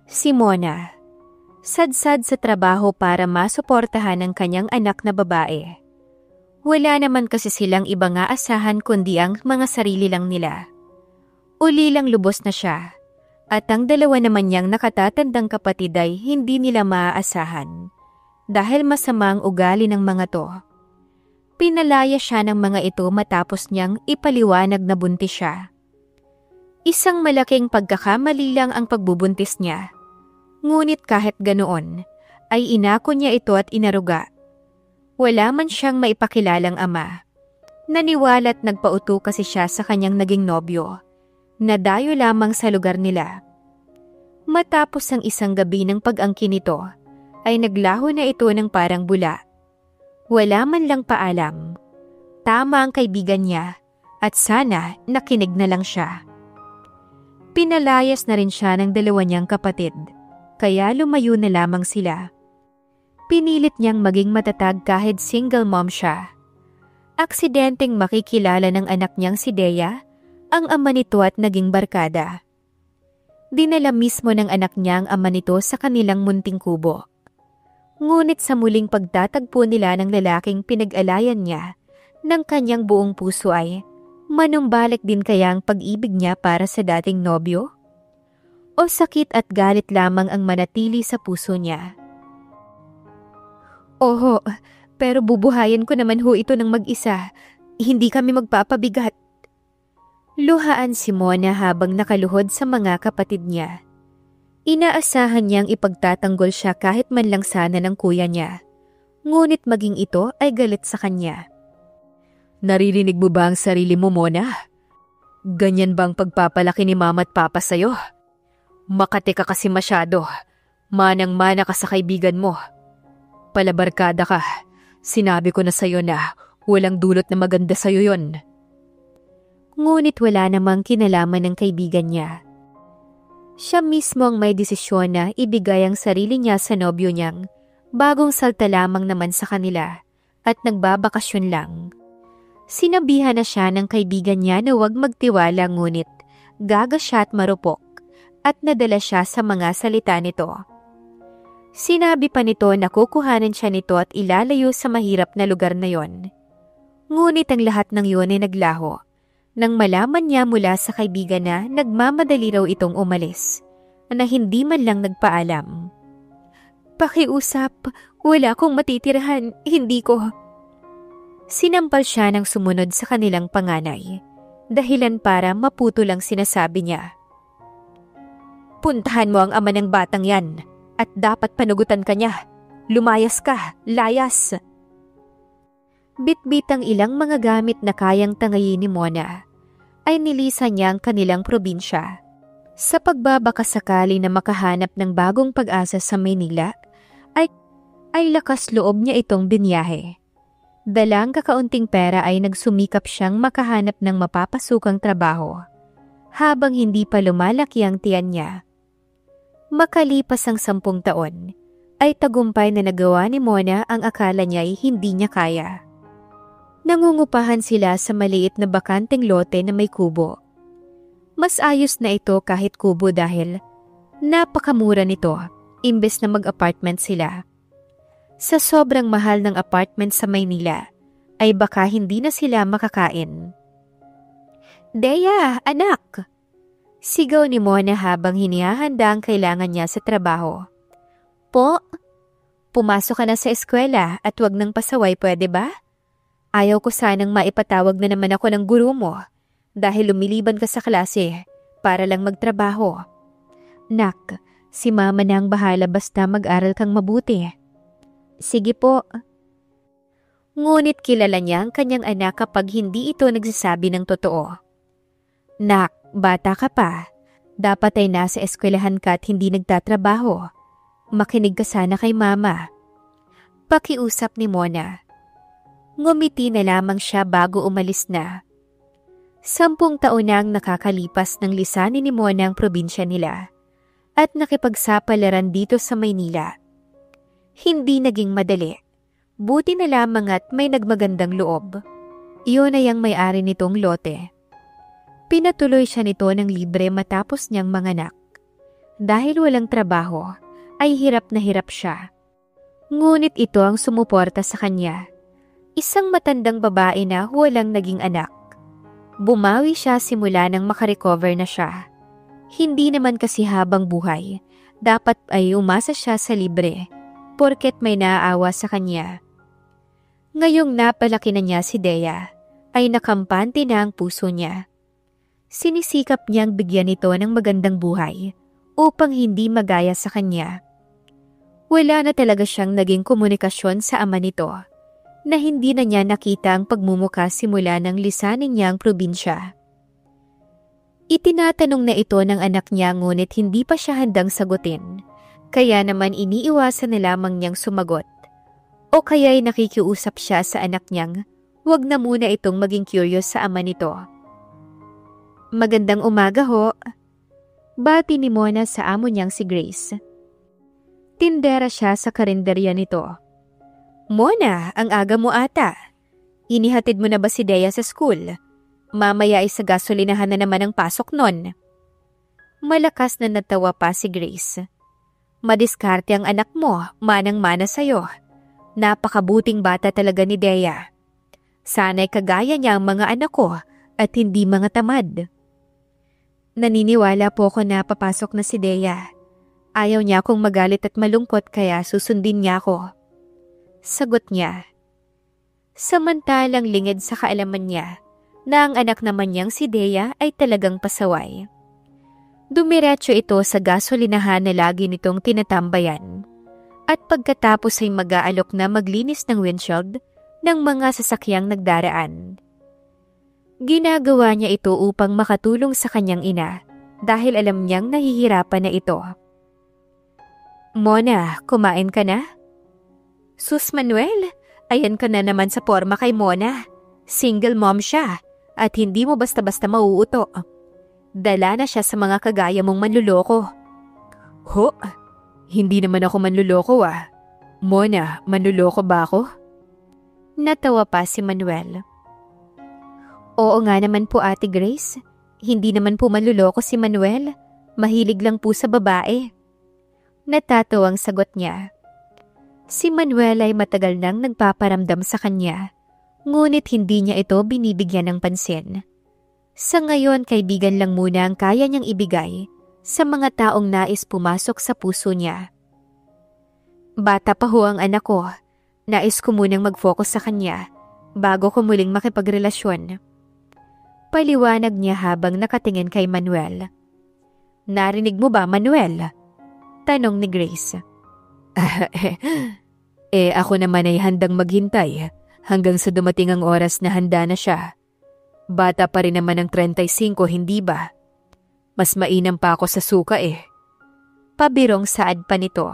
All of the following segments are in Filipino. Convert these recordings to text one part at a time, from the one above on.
Si Mona, sadsad sa trabaho para masuportahan ang kanyang anak na babae. Wala naman kasi silang ibang aasahan kundi ang mga sarili lang nila. Uli lang lubos na siya, at ang dalawa naman niyang nakatatandang kapatid ay hindi nila maaasahan dahil masama ang ugali ng mga to. Pinalaya siya ng mga ito matapos niyang ipaliwanag na buntis siya. Isang malaking pagkakamali lang ang pagbubuntis niya. Ngunit kahit ganoon, ay inako niya ito at inaruga. Wala man siyang maipakilalang ama. Naniwala at nagpauto kasi siya sa kanyang naging nobyo, na dayo lamang sa lugar nila. Matapos ang isang gabi ng pag-angkin nito, ay naglaho na ito ng parang bula. Wala man lang paalam. Tama ang kaibigan niya, at sana nakinig na lang siya. Pinalayas na rin siya ng dalawa niyang kapatid. Kaya lumayo na lamang sila. Pinilit niyang maging matatag kahit single mom siya. Aksidenteng makikilala ng anak niyang si Dea, ang ama nito at naging barkada. Dinala mismo ng anak niya ang ama nito sa kanilang munting kubo. Ngunit sa muling pagtatagpo nila ng lalaking pinag-alayan niya, ng kanyang buong puso ay, manumbalik din kaya ang pag-ibig niya para sa dating nobyo? O sakit at galit lamang ang manatili sa puso niya? Oho, pero bubuhayin ko naman ho ito ng mag-isa. Hindi kami magpapabigat. Luhaan si Mona habang nakaluhod sa mga kapatid niya. Inaasahan niyang ipagtatanggol siya kahit man lang sana ng kuya niya. Ngunit maging ito ay galit sa kanya. Naririnig mo ba ang sarili mo, Mona? Ganyan bang pagpapalaki ni mama at papa sa'yo? Makati ka kasi masyado. Manang-mana ka sa kaibigan mo. Palabarkada ka. Sinabi ko na sa'yo na walang dulot na maganda sa'yo yon. Ngunit wala namang kinalaman ng kaibigan niya. Siya mismo ang may desisyon na ibigay ang sarili niya sa nobyo niyang bagong salta lamang naman sa kanila at nagbabakasyon lang. Sinabihan na siya ng kaibigan niya na huwag magtiwala ngunit gaga siya at marupok. At nadala siya sa mga salita nito. Sinabi pa nito na kukuhanan siya nito at ilalayo sa mahirap na lugar na yon. Ngunit ang lahat ng yun ay naglaho nang malaman niya mula sa kaibigan na nagmamadali raw itong umalis, na hindi man lang nagpaalam. Pakiusap, wala akong matitirahan, hindi ko. Sinampal siya ng sumunod sa kanilang panganay, dahilan para maputo lang sinasabi niya. Puntahan mo ang ama ng batang yan at dapat panugutan ka niya. Lumayas ka, layas. Bitbit ang ilang mga gamit na kayang tangayin ni Mona, ay nilisan niya ang kanilang probinsya. Sa pagbabakasakali na makahanap ng bagong pag-asa sa Maynila, ay lakas loob niya itong binyahe. Dalang kakaunting pera ay nagsumikap siyang makahanap ng mapapasukang trabaho, habang hindi pa lumalaki ang tiyan niya. Makalipas ang 10 taon, ay tagumpay na nagawa ni Mona ang akala niya ay hindi niya kaya. Nangungupahan sila sa maliit na bakanteng lote na may kubo. Mas ayos na ito kahit kubo dahil napakamura nito, imbes na mag-apartment sila. Sa sobrang mahal ng apartment sa Maynila, ay baka hindi na sila makakain. Dea, anak! Sigaw ni Mona habang hinihahanda ang kailangan niya sa trabaho. Po? Pumasok ka na sa eskwela at wag nang pasaway, pwede ba? Ayaw ko sanang maipatawag na naman ako ng guro mo dahil lumiliban ka sa klase para lang magtrabaho. Nak, si mama na ang bahala basta mag-aral kang mabuti. Sige po. Ngunit kilala niya ang kanyang anak kapag hindi ito nagsasabi ng totoo. Nak, bata ka pa. Dapat ay nasa eskwelahan ka at hindi nagtatrabaho. Makinig ka sana kay mama. Pakiusap ni Mona. Ngumiti na lamang siya bago umalis na. 10 taon na ang nakakalipas ng lisanin ni Mona ang probinsya nila at nakipagsapalaran dito sa Maynila. Hindi naging madali. Buti na lamang at may nagmagandang loob. Iyon ay ang may-ari nitong lote. Pinatuloy siya nito ng libre matapos niyang manganak. Dahil walang trabaho, ay hirap na hirap siya. Ngunit ito ang sumuporta sa kanya. Isang matandang babae na walang naging anak. Bumawi siya simula nang makarecover na siya. Hindi naman kasi habang buhay, dapat ay umasa siya sa libre, porket may naaawa sa kanya. Ngayong napalaki na niya si Dea, ay nakampante na ang puso niya. Sinisikap niyang bigyan ito ng magandang buhay upang hindi magaya sa kanya. Wala na talaga siyang naging komunikasyon sa ama nito, na hindi na niya nakita ang pagmumuka simula ng lisanin niya ang probinsya. Itinatanong na ito ng anak niya ngunit hindi pa siya handang sagutin, kaya naman iniiwasan na lamang niyang sumagot. O kaya'y nakikiusap siya sa anak niyang huwag na muna itong maging curious sa ama nito. Magandang umaga ho. Bati ni Mona sa amo niyang si Grace. Tindera siya sa karinderya nito. Mona, ang aga mo ata. Inihatid mo na ba si Dea sa school? Mamaya ay sa gasolinahan na naman ang pasok nun. Malakas na natawa pa si Grace. Madiskarte ang anak mo, manang-mana sa'yo. Napakabuting bata talaga ni Dea. Sana'y kagaya niya ang mga anak ko at hindi mga tamad. Naniniwala po ako na papasok na si Dea. Ayaw niya akong magalit at malungkot kaya susundin niya ako. Sagot niya. Samantalang lingid sa kaalaman niya na ang anak naman niyang si Dea ay talagang pasaway. Dumiretso ito sa gasolinahan na lagi nitong tinatambayan. At pagkatapos ay mag-aalok na maglinis ng windshield ng mga sasakyang nagdaraan. Ginagawa niya ito upang makatulong sa kanyang ina dahil alam niyang nahihirapan na ito. Mona, kumain ka na? Sus Manuel, ayan ka na naman sa porma kay Mona. Single mom siya at hindi mo basta-basta mauuto. Dala na siya sa mga kagaya mong manluloko. Ho? Hindi naman ako manluloko ah. Mona, manluloko ba ako? Natawa pa si Manuel. Oo nga naman po Ate Grace. Hindi naman po manluloko si Manuel. Mahilig lang po sa babae. Natatawang sagot niya. Si Manuel ay matagal nang nagpaparamdam sa kanya. Ngunit hindi niya ito binibigyan ng pansin. Sa ngayon kaibigan lang muna ang kaya niyang ibigay sa mga taong nais pumasok sa puso niya. Bata pa ho ang anak ko. Nais ko munang mag-focus sa kanya bago ko muling makipagrelasyon. Paliwanag niya habang nakatingin kay Manuel. Narinig mo ba, Manuel? Tanong ni Grace. Ako naman ay handang maghintay hanggang sa dumating ang oras na handa na siya. Bata pa rin naman ng 35, hindi ba? Mas mainam pa ako sa suka eh. Pabirong saad pa nito.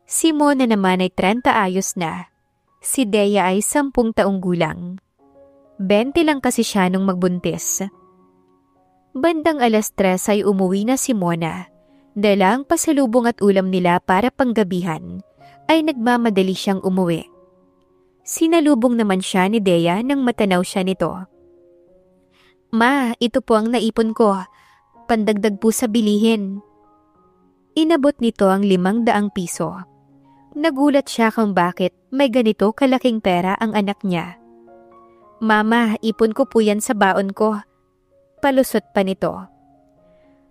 Si Mona naman ay 30 ayos na. Si Dea ay 10 taong gulang. 20 lang kasi siya nung magbuntis. Bandang 3:00 ay umuwi na si Mona. Dala ang pasalubong at ulam nila para panggabihan, ay nagmamadali siyang umuwi. Sinalubong naman siya ni Dea nang matanaw siya nito. Ma, ito po ang naipon ko. Pandagdag po sa bilihin. Inabot nito ang 500 piso. Nagulat siya kung bakit may ganito kalaking pera ang anak niya. Mama, ipon ko po yan sa baon ko. Palusot pa nito.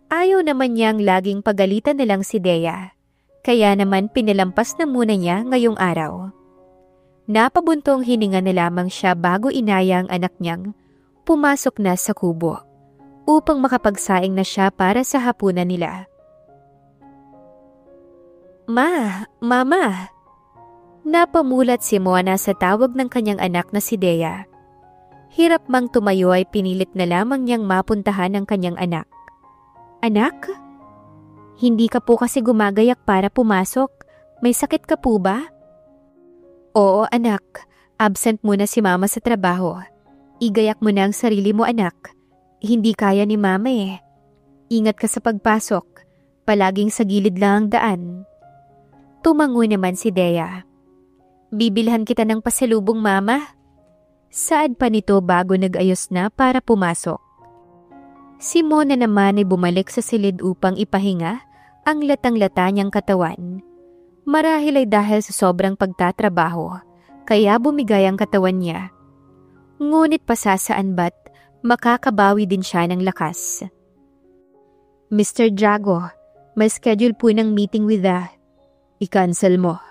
Ayaw naman niyang laging pagalitan na lang si Dea. Kaya naman pinilampas na muna niya ngayong araw. Napabuntong hininga na lamang siya bago inaya ang anak niyang pumasok na sa kubo upang makapagsaing na siya para sa hapunan nila. Mama! Napamulat si Mona sa tawag ng kanyang anak na si Dea. Hirap mang tumayo ay pinilit na lamang niyang mapuntahan ang kanyang anak. Anak? Hindi ka po kasi gumagayak para pumasok. May sakit ka po ba? Oo anak, absent muna si mama sa trabaho. Igayak mo na ang sarili mo anak. Hindi kaya ni mama eh. Ingat ka sa pagpasok. Palaging sa gilid lang ang daan. Tumango naman si Dea. Bibilhan kita ng pasalubong mama. Saad pa nito bago nag-ayos na para pumasok. Si Mona naman ay bumalik sa silid upang ipahinga ang latang-lata niyang katawan. Marahil ay dahil sa sobrang pagtatrabaho, kaya bumigay ang katawan niya. Ngunit pasasaan ba't makakabawi din siya ng lakas. Mr. Drago, may schedule po ng meeting with the... I-cancel mo.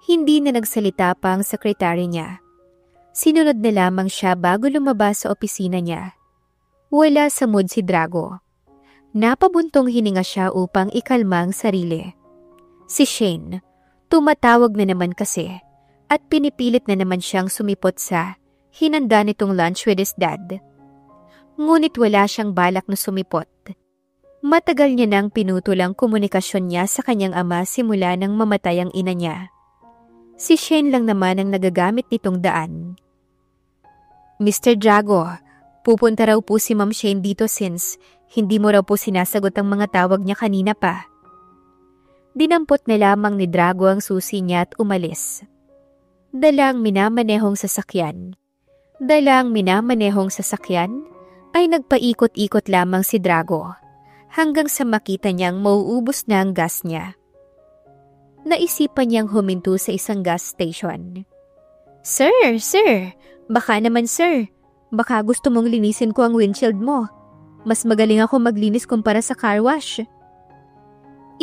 Hindi na nagsalita pa ang sekretary niya. Sinunod na lamang siya bago lumabas sa opisina niya. Wala sa mood si Drago. Napabuntong hininga siya upang ikalma ang sarili. Si Shane, tumatawag na naman kasi at pinipilit na naman siyang sumipot sa hinanda nitong lunch with his dad. Ngunit wala siyang balak na sumipot. Matagal niya nang pinutol ang komunikasyon niya sa kanyang ama simula nang mamatay ang ina niya. Si Shane lang naman ang nagagamit nitong daan. Mr. Drago, pupunta raw po si Ma'am Shane dito since hindi mo raw po sinasagot ang mga tawag niya kanina pa. Dinampot na lamang ni Drago ang susi niya at umalis. Dalang minamanehong sasakyan ay nagpaikot-ikot lamang si Drago hanggang sa makita niyang mauubos na ang gas niya. Naisipan niyang huminto sa isang gas station. Sir, baka naman sir, baka gusto mong linisin ko ang windshield mo. Mas magaling ako maglinis kumpara sa car wash.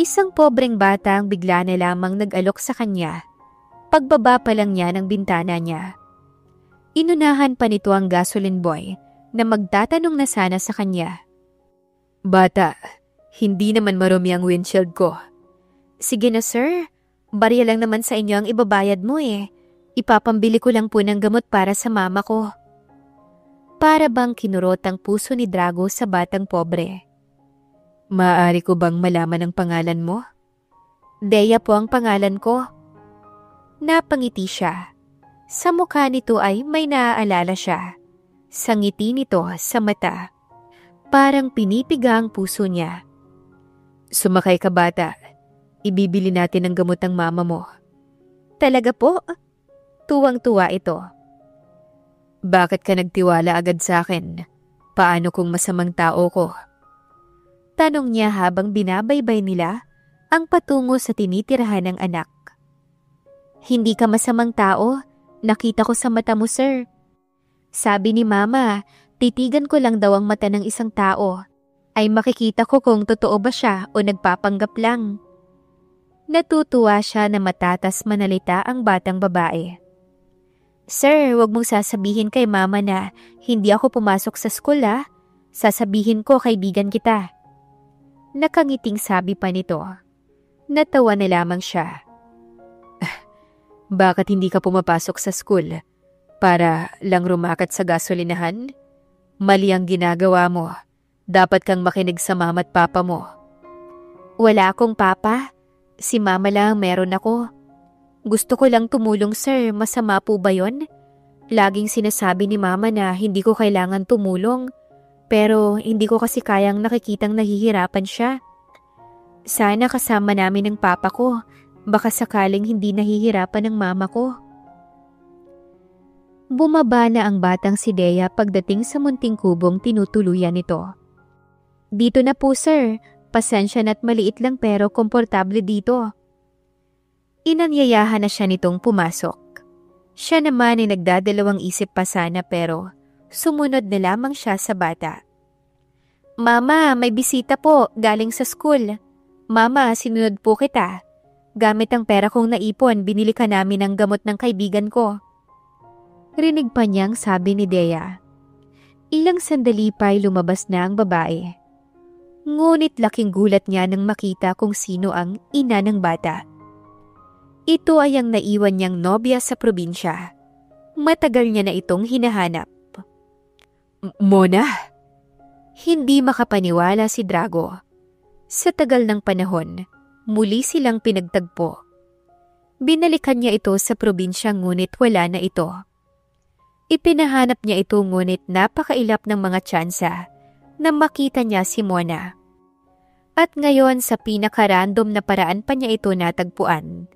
Isang pobreng bata ang bigla na lamang nag-alok sa kanya. Pagbaba pa lang niya ng bintana niya. Inunahan pa nito ang gasoline boy na magtatanong na sana sa kanya. Bata, hindi naman marumi ang windshield ko. Sige na sir, barya lang naman sa inyo ang ibabayad mo eh. Ipapambili ko lang po ng gamot para sa mama ko. Para bang kinurot ang puso ni Drago sa batang pobre. Maaari ko bang malaman ang pangalan mo? Deya po ang pangalan ko. Napangiti siya. Sa mukha nito ay may naaalala siya. Sa ngiti nito sa mata. Parang pinipiga ang puso niya. Sumakay ka bata. Ibibili natin ang gamot ng mama mo. Talaga po? Tuwang-tuwa ito. Bakit ka nagtiwala agad sa akin? Paano kung masamang tao ko? Tanong niya habang binabaybay nila ang patungo sa tinitirahan ng anak. Hindi ka masamang tao, nakita ko sa mata mo sir. Sabi ni mama, titigan ko lang daw ang mata ng isang tao, ay makikita ko kung totoo ba siya o nagpapanggap lang. Natutuwa siya na matatas manalita ang batang babae. Sir, wag mong sasabihin kay mama na hindi ako pumasok sa school ah. Sasabihin ko kaibigan kita. Nakangiting sabi pa nito. Natawa na lamang siya. Bakit hindi ka pumapasok sa school? Para lang rumakat sa gasolinahan? Mali ang ginagawa mo. Dapat kang makinig sa mama at papa mo. Wala akong papa. Si mama lang meron ako. Gusto ko lang tumulong sir, masama po ba yon? Laging sinasabi ni mama na hindi ko kailangan tumulong. Pero hindi ko kasi kayang nakikitang nahihirapan siya. Sana kasama namin ng papa ko. Baka sakaling hindi nahihirapan ng mama ko. Bumaba na ang batang si Deya pagdating sa munting kubong tinutuluyan nito. Dito na po sir. Pasensya na't maliit lang pero komportable dito. Inanyayahan na siya nitong pumasok. Siya naman ay nagdadalawang isip pa sana pero sumunod na lamang siya sa bata. Mama, may bisita po galing sa school. Mama, sinunod po kita. Gamit ang pera kong naipon, binili ka namin ng gamot ng kaibigan ko. Rinig pa niyang sabi ni Deya. Ilang sandali pa'y lumabas na ang babae. Ngunit laking gulat niya nang makita kung sino ang ina ng bata. Ito ay ang naiwan niyang nobya sa probinsya. Matagal niya na itong hinahanap. Mona? Hindi makapaniwala si Drago. Sa tagal ng panahon, muli silang pinagtagpo. Binalikan niya ito sa probinsya ngunit wala na ito. Ipinahanap niya ito ngunit napakailap ng mga tsansa na makita niya si Mona. At ngayon sa pinaka-random na paraan pa niya ito natagpuan.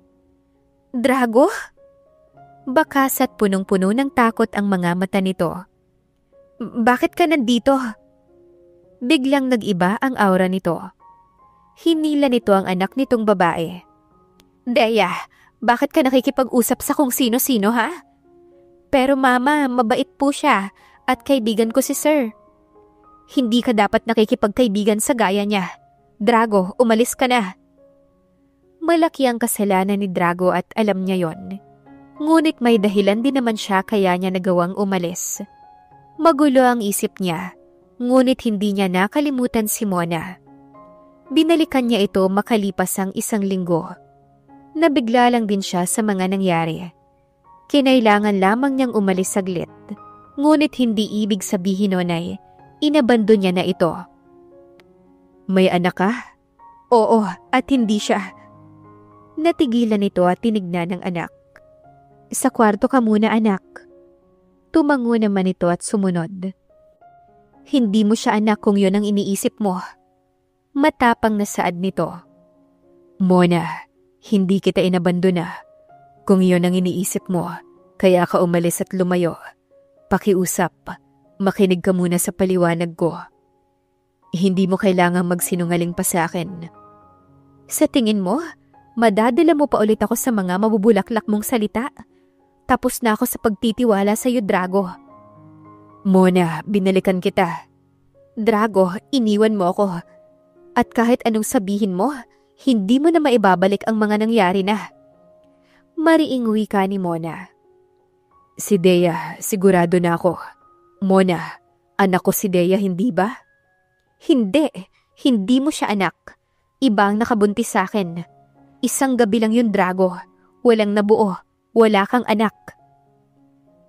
Drago? Bakas at punong-puno ng takot ang mga mata nito. Bakit ka nandito? Biglang nag-iba ang aura nito. Hinila nito ang anak nitong babae. Deya, bakit ka nakikipag-usap sa kung sino-sino ha? Pero mama, mabait po siya at kaibigan ko si sir. Hindi ka dapat nakikipagkaibigan sa gaya niya. Drago, umalis ka na. Malaki ang kasalanan ni Drago at alam niya yon. Ngunit may dahilan din naman siya kaya niya nagawang umalis. Magulo ang isip niya, ngunit hindi niya nakalimutan si Mona. Binalikan niya ito makalipas ang 1 linggo. Nabigla lang din siya sa mga nangyari. Kinailangan lamang niyang umalis saglit, ngunit hindi ibig sabihin nun ay inabando niya na ito. May anak ka? Oo, at hindi siya. Natigilan ito at tinignan ng anak. Sa kwarto ka muna anak. Tumango naman ito at sumunod. Hindi mo siya anak kung yun ang iniisip mo. Matapang na saad nito. Mona, hindi kita inabandona. Kung yun ang iniisip mo, kaya ka umalis at lumayo. Pakiusap, makinig ka muna sa paliwanag ko. Hindi mo kailangang magsinungaling pa sa akin. Sa tingin mo, madadala mo pa ulit ako sa mga mabubulaklak mong salita? Tapos na ako sa pagtitiwala sa iyo, Drago. Mona, binalikan kita. Drago, iniwan mo ako. At kahit anong sabihin mo, hindi mo na maibabalik ang mga nangyari na. Mariing wika ni Mona. Si Deya, sigurado na ako. Mona, anak ko si Deya, hindi ba? Hindi mo siya anak. Iba ang nakabuntis sa akin. 1 gabi lang yun, Drago. Walang nabuo. Wala kang anak.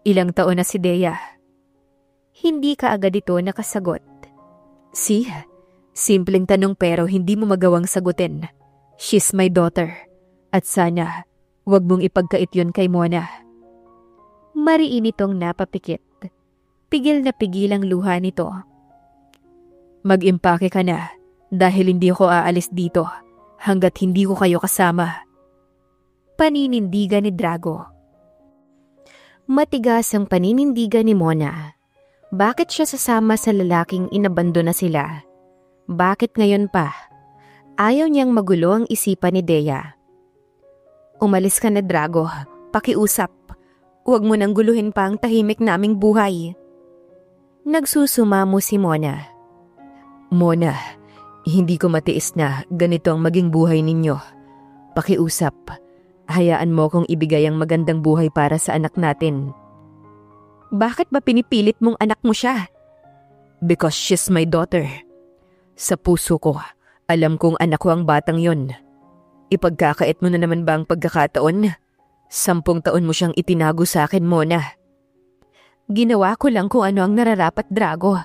Ilang taon na si Deya? Hindi ka agad ito nakasagot. Simpleng tanong pero hindi mo magawang sagutin. She's my daughter. At sana, wag mong ipagkait yun kay Mona. Mariin itong napapikit. Pigil na pigil ang luha nito. Mag-impake ka na dahil hindi ako aalis dito hanggat hindi ko kayo kasama. Paninindigan ni Drago. Matigas ang paninindigan ni Mona. Bakit siya sasama sa lalaking inabandona sila? Bakit ngayon pa? Ayaw niyang magulo ang isipan ni Deya. Umalis ka na, Drago. Pakiusap. Huwag mo nang guluhin pa ang tahimik naming buhay. Nagsusumamo si Mona. Mona, hindi ko matiis na ganito ang maging buhay ninyo. Pakiusap. Hayaan mo kong ibigay ang magandang buhay para sa anak natin. Bakit ba pinipilit mong anak mo siya? Because she's my daughter. Sa puso ko, alam kong anak ko ang batang yon. Ipagkakait mo na naman ba ang pagkakataon? 10 taon mo siyang itinago sa akin, Mona. Ginawa ko lang kung ano ang nararapat, Drago.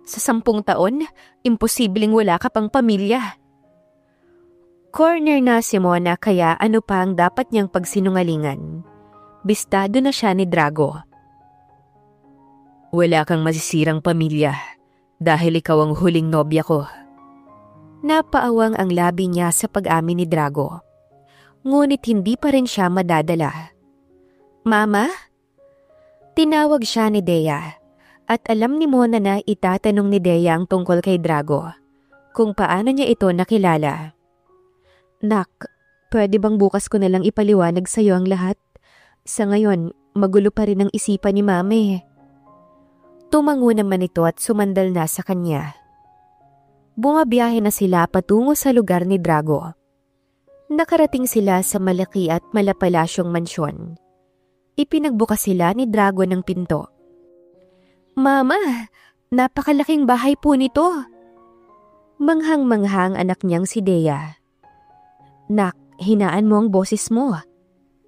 Sa 10 taon, imposibleng wala ka pang pamilya. Corner na si Mona kaya ano pa ang dapat niyang pagsinungalingan. Bistado na siya ni Drago. Wala kang masisirang pamilya dahil ikaw ang huling nobya ko. Napaawang ang labi niya sa pag-amin ni Drago. Ngunit hindi pa rin siya madadala. Mama? Tinawag siya ni Deya at alam ni Mona na itatanong ni Deya ang tungkol kay Drago kung paano niya ito nakilala. Nak, pwede bang bukas ko na lang ipaliwanag sa iyo ang lahat? Sa ngayon, magulo pa rin ang isipan ni Mami. Tumango naman ito at sumandal na sa kanya. Bumabiyahe na sila patungo sa lugar ni Drago. Nakarating sila sa malaki at malapalasyong mansyon. Ipinagbukas sila ni Drago ng pinto. Mama, napakalaking bahay po nito. Manghang-manghang anak niyang si Deya. Nak, hinaan mo ang boses mo.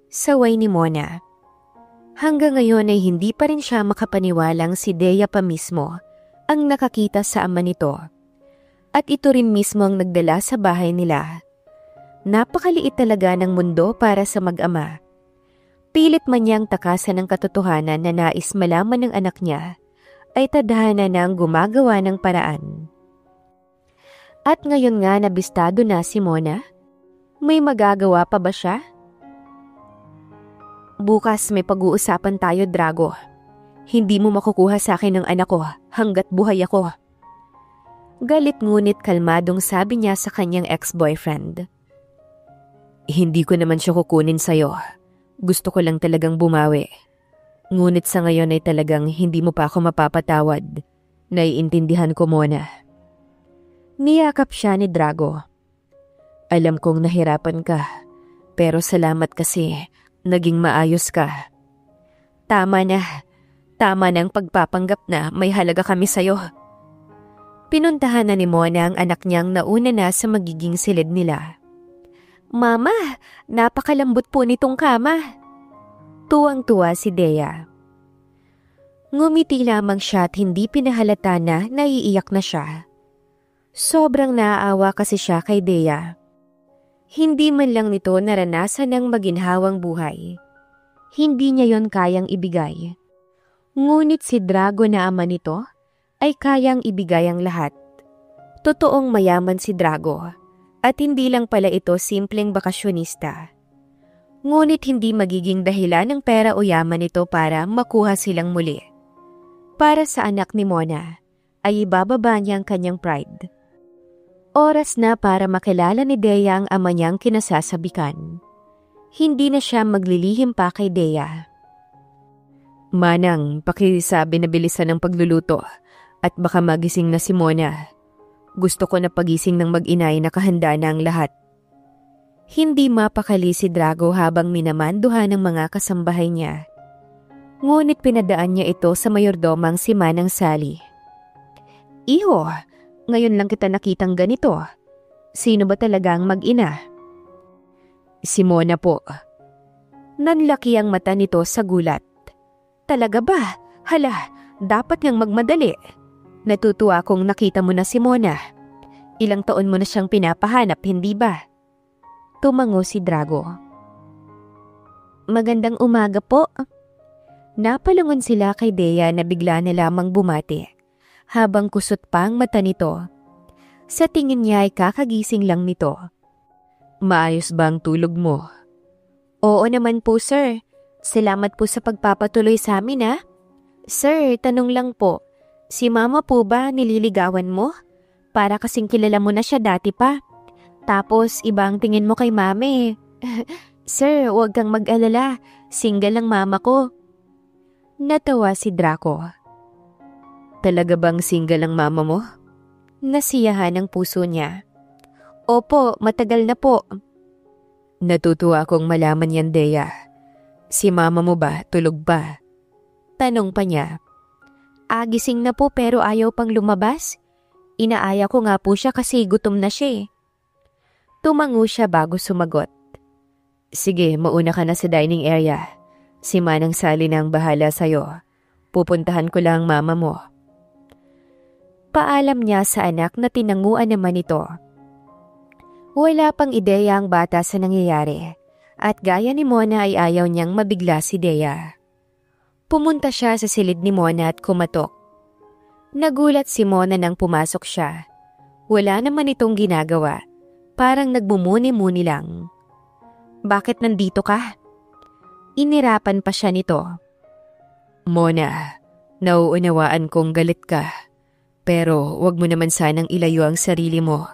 Saway ni Mona. Hanggang ngayon ay hindi pa rin siya makapaniwalang si Deya pa mismo ang nakakita sa ama nito. At ito rin mismo ang nagdala sa bahay nila. Napakaliit talaga ng mundo para sa mag-ama. Pilit man niyang takasan ng katotohanan na nais malaman ng anak niya, ay tadhana na ang gumagawa ng paraan. At ngayon nga nabistado na si Mona, may magagawa pa ba siya? Bukas may pag-uusapan tayo, Drago. Hindi mo makukuha sa akin ang anak ko hanggat buhay ako. Galit ngunit kalmadong sabi niya sa kanyang ex-boyfriend. Hindi ko naman siya kukunin sa'yo. Gusto ko lang talagang bumawi. Ngunit sa ngayon ay talagang hindi mo pa ako mapapatawad. Naiintindihan ko muna. Niyakap siya ni Drago. Alam kong nahirapan ka, pero salamat kasi naging maayos ka. Tama na ang pagpapanggap na may halaga kami sa'yo. Pinuntahan na ni Mona ang anak niyang nauna na sa magiging silid nila. Mama, napakalambot po nitong kama. Tuwang-tuwa si Dea. Ngumiti lamang siya at hindi pinahalata na naiiyak na siya. Sobrang naaawa kasi siya kay Dea. Hindi man lang nito naranasan ng maginhawang buhay. Hindi niya yon kayang ibigay. Ngunit si Drago na ama nito ay kayang ibigay ang lahat. Totoong mayaman si Drago at hindi lang pala ito simpleng bakasyonista. Ngunit hindi magiging dahilan ng pera o yaman nito para makuha silang muli. Para sa anak ni Mona ay ibababa niya ang kanyang pride. Oras na para makilala ni Dea ang ama niyang kinasasabikan. Hindi na siya maglilihim pa kay Dea. Manang, pakisabi na bilisan ng pagluluto at baka magising na si Mona. Gusto ko na pagising ng mag-inay na kahanda na ang lahat. Hindi mapakali si Drago habang minamanduhan ng mga kasambahay niya. Ngunit pinadaan niya ito sa mayordomang si Manang Sally. Iho, ngayon lang kita nakitang ganito. Sino ba talagang mag-ina? Si Mona po. Nanlaki ang mata nito sa gulat. Talaga ba? Hala, dapat ngang magmadali. Natutuwa kong nakita mo na si Mona. Ilang taon mo na siyang pinapahanap, hindi ba? Tumango si Drago. Magandang umaga po. Napalungon sila kay Dea na bigla na lamang bumati, habang kusot pa ang mata nito. Sa tingin niya ay kakagising lang nito. Maayos ba ang tulog mo? Oo naman po, sir. Salamat po sa pagpapatuloy sa amin, ha? Sir, tanong lang po. Si mama po ba nililigawan mo? Para kasing kilala mo na siya dati pa. Tapos ibang tingin mo kay mami. Sir, huwag kang mag-alala. Single ang mama ko. Natawa si Draco. Talaga bang single ang mama mo? Nasiyahan ang puso niya. Opo, matagal na po. Natutuwa akong malaman yan, Dea. Si mama mo ba tulog ba? Tanong pa niya. Gising na po pero ayaw pang lumabas. Inaaya ko nga po siya kasi gutom na siya eh. Tumango siya bago sumagot. Sige, mauna ka na sa dining area. Si Manang Sally na ang bahala sa'yo. Pupuntahan ko lang mama mo. Paalam niya sa anak na tinanguan naman ito. Wala pang ideya ang bata sa nangyayari. At gaya ni Mona ay ayaw niyang mabigla si Dea. Pumunta siya sa silid ni Mona at kumatok. Nagulat si Mona nang pumasok siya. Wala naman itong ginagawa. Parang nagmumuni-muni lang. Bakit nandito ka? Inirapan pa siya nito. Mona, nauunawaan kong galit ka. Pero wag mo naman sanang ilayo ang sarili mo.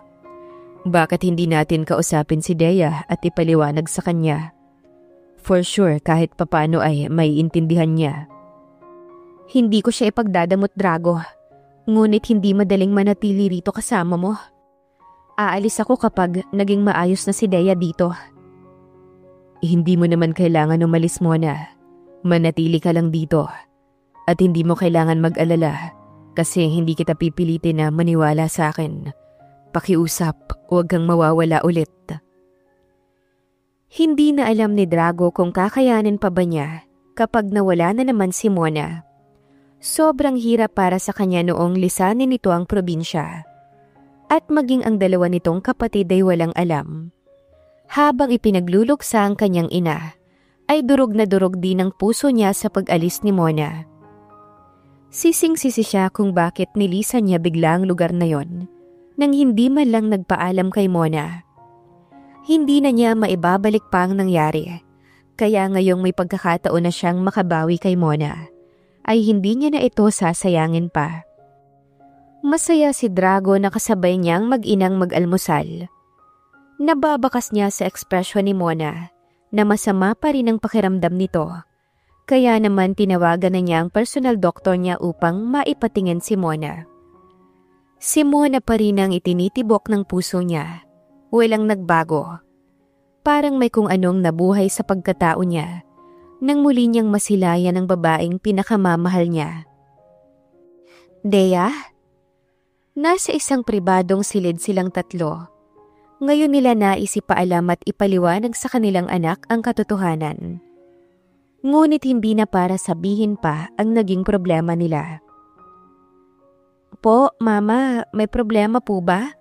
Bakit hindi natin kausapin si Dea at ipaliwanag sa kanya? For sure, kahit papano ay may intindihan niya. Hindi ko siya ipagdadamot, Drago. Ngunit hindi madaling manatili rito kasama mo. Aalis ako kapag naging maayos na si Dea dito. Hindi mo naman kailangan umalis, Mona. Manatili ka lang dito. At hindi mo kailangan mag-alala kasi hindi kita pipilitin na maniwala sa akin. Pakiusap, huwag kang mawawala ulit. Hindi na alam ni Drago kung kakayanin pa ba niya kapag nawala na naman si Mona. Sobrang hirap para sa kanya noong lisanin nito ang probinsya. At maging ang dalawa nitong kapatid ay walang alam. Habang ipinagluluksa ang kanyang ina, ay durog na durog din ang puso niya sa pag-alis ni Mona. Sising-sisi siya kung bakit nilisan niya bigla ang lugar na yon. Nang hindi man lang nagpaalam kay Mona. Hindi na niya maibabalik pa ang nangyari, kaya ngayong may pagkakataon na siyang makabawi kay Mona, ay hindi niya na ito sasayangin pa. Masaya si Drago na kasabay niyang mag-inang mag-almusal. Nababakas niya sa ekspresyon ni Mona na masama pa rin ang pakiramdam nito. Kaya naman tinawagan na niya ang personal doctor niya upang maipatingin si Mona. Si Mona pa rin ang itinitibok ng puso niya. Walang nagbago. Parang may kung anong nabuhay sa pagkatao niya nang muli niyang masilayan ang babaeng pinakamamahal niya. Dea? Nasa isang pribadong silid silang tatlo. Ngayon nila nais ipaalam at ipaliwanag sa kanilang anak ang katotohanan. Ngunit hindi na para sabihin pa ang naging problema nila. Po, Mama, may problema po ba?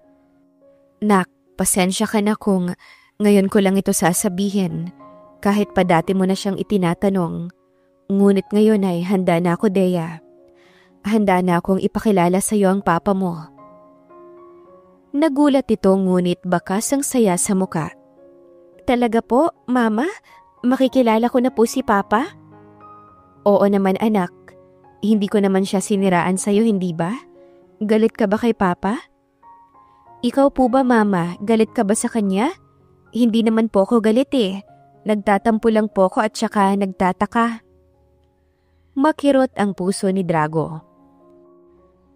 Nak, pasensya ka na kung ngayon ko lang ito sasabihin. Kahit pa dati mo na siyang itinatanong. Ngunit ngayon ay handa na ako, Dea. Handa na akong ipakilala sa iyo ang papa mo. Nagulat ito ngunit bakas ang saya sa muka. Talaga po, Mama? Makikilala ko na po si Papa? Oo naman anak. Hindi ko naman siya siniraan sa iyo, hindi ba? Galit ka ba kay Papa? Ikaw po ba, Mama? Galit ka ba sa kanya? Hindi naman po ako galit eh. Nagtatampo lang po ako at saka nagtataka. Makirot ang puso ni Drago.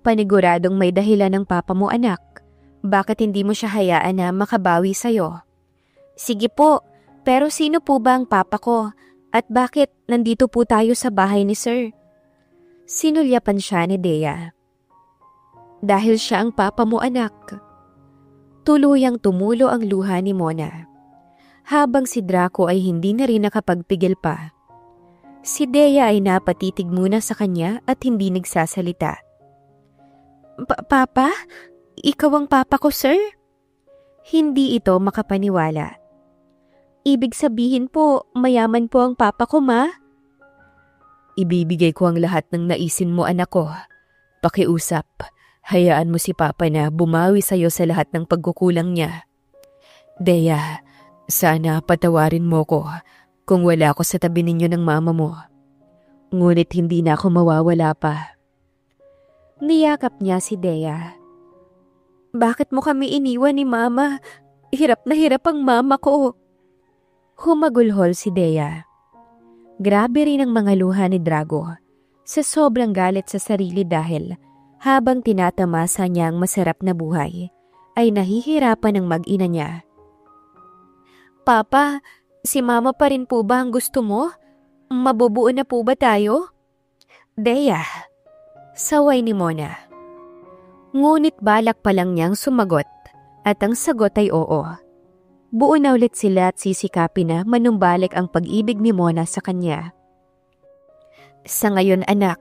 Paniguradong may dahilan ng papa mo, anak. Bakit hindi mo siya hayaan na makabawi sa'yo? Sige po, pero sino po ba ang papa ko? At bakit nandito po tayo sa bahay ni Sir? Sinulyapan siya ni Dea. Dahil siya ang papa mo, anak. Tuluyang tumulo ang luha ni Mona. Habang si Draco ay hindi na rin nakapagpigil pa. Si Dea ay napatitig muna sa kanya at hindi nagsasalita. Papa? Ikaw ang papa ko, sir? Hindi ito makapaniwala. Ibig sabihin po, mayaman po ang papa ko, ma? Ibibigay ko ang lahat ng naisin mo, anak ko. Pakiusap, hayaan mo si papa na bumawi sa'yo sa lahat ng pagkukulang niya. Dea, sana patawarin mo ko kung wala ako sa tabi ninyo ng mama mo. Ngunit hindi na ako mawawala pa. Niyakap niya si Dea. Bakit mo kami iniwan ni Mama? Hirap na hirap ang mama ko. Humagulhol si Dea. Grabe rin ang mga luha ni Drago sa sobrang galit sa sarili dahil habang tinatamasa niya ang masarap na buhay ay nahihirapan ang mag-ina niya. Papa, si Mama pa rin po ba ang gusto mo? Mabubuo na po ba tayo? Dea, saway ni Mona. Ngunit balak pa lang niyang sumagot at ang sagot ay oo. Buo na ulit sila at sisikapin na manumbalik ang pag-ibig ni Mona sa kanya. Sa ngayon anak,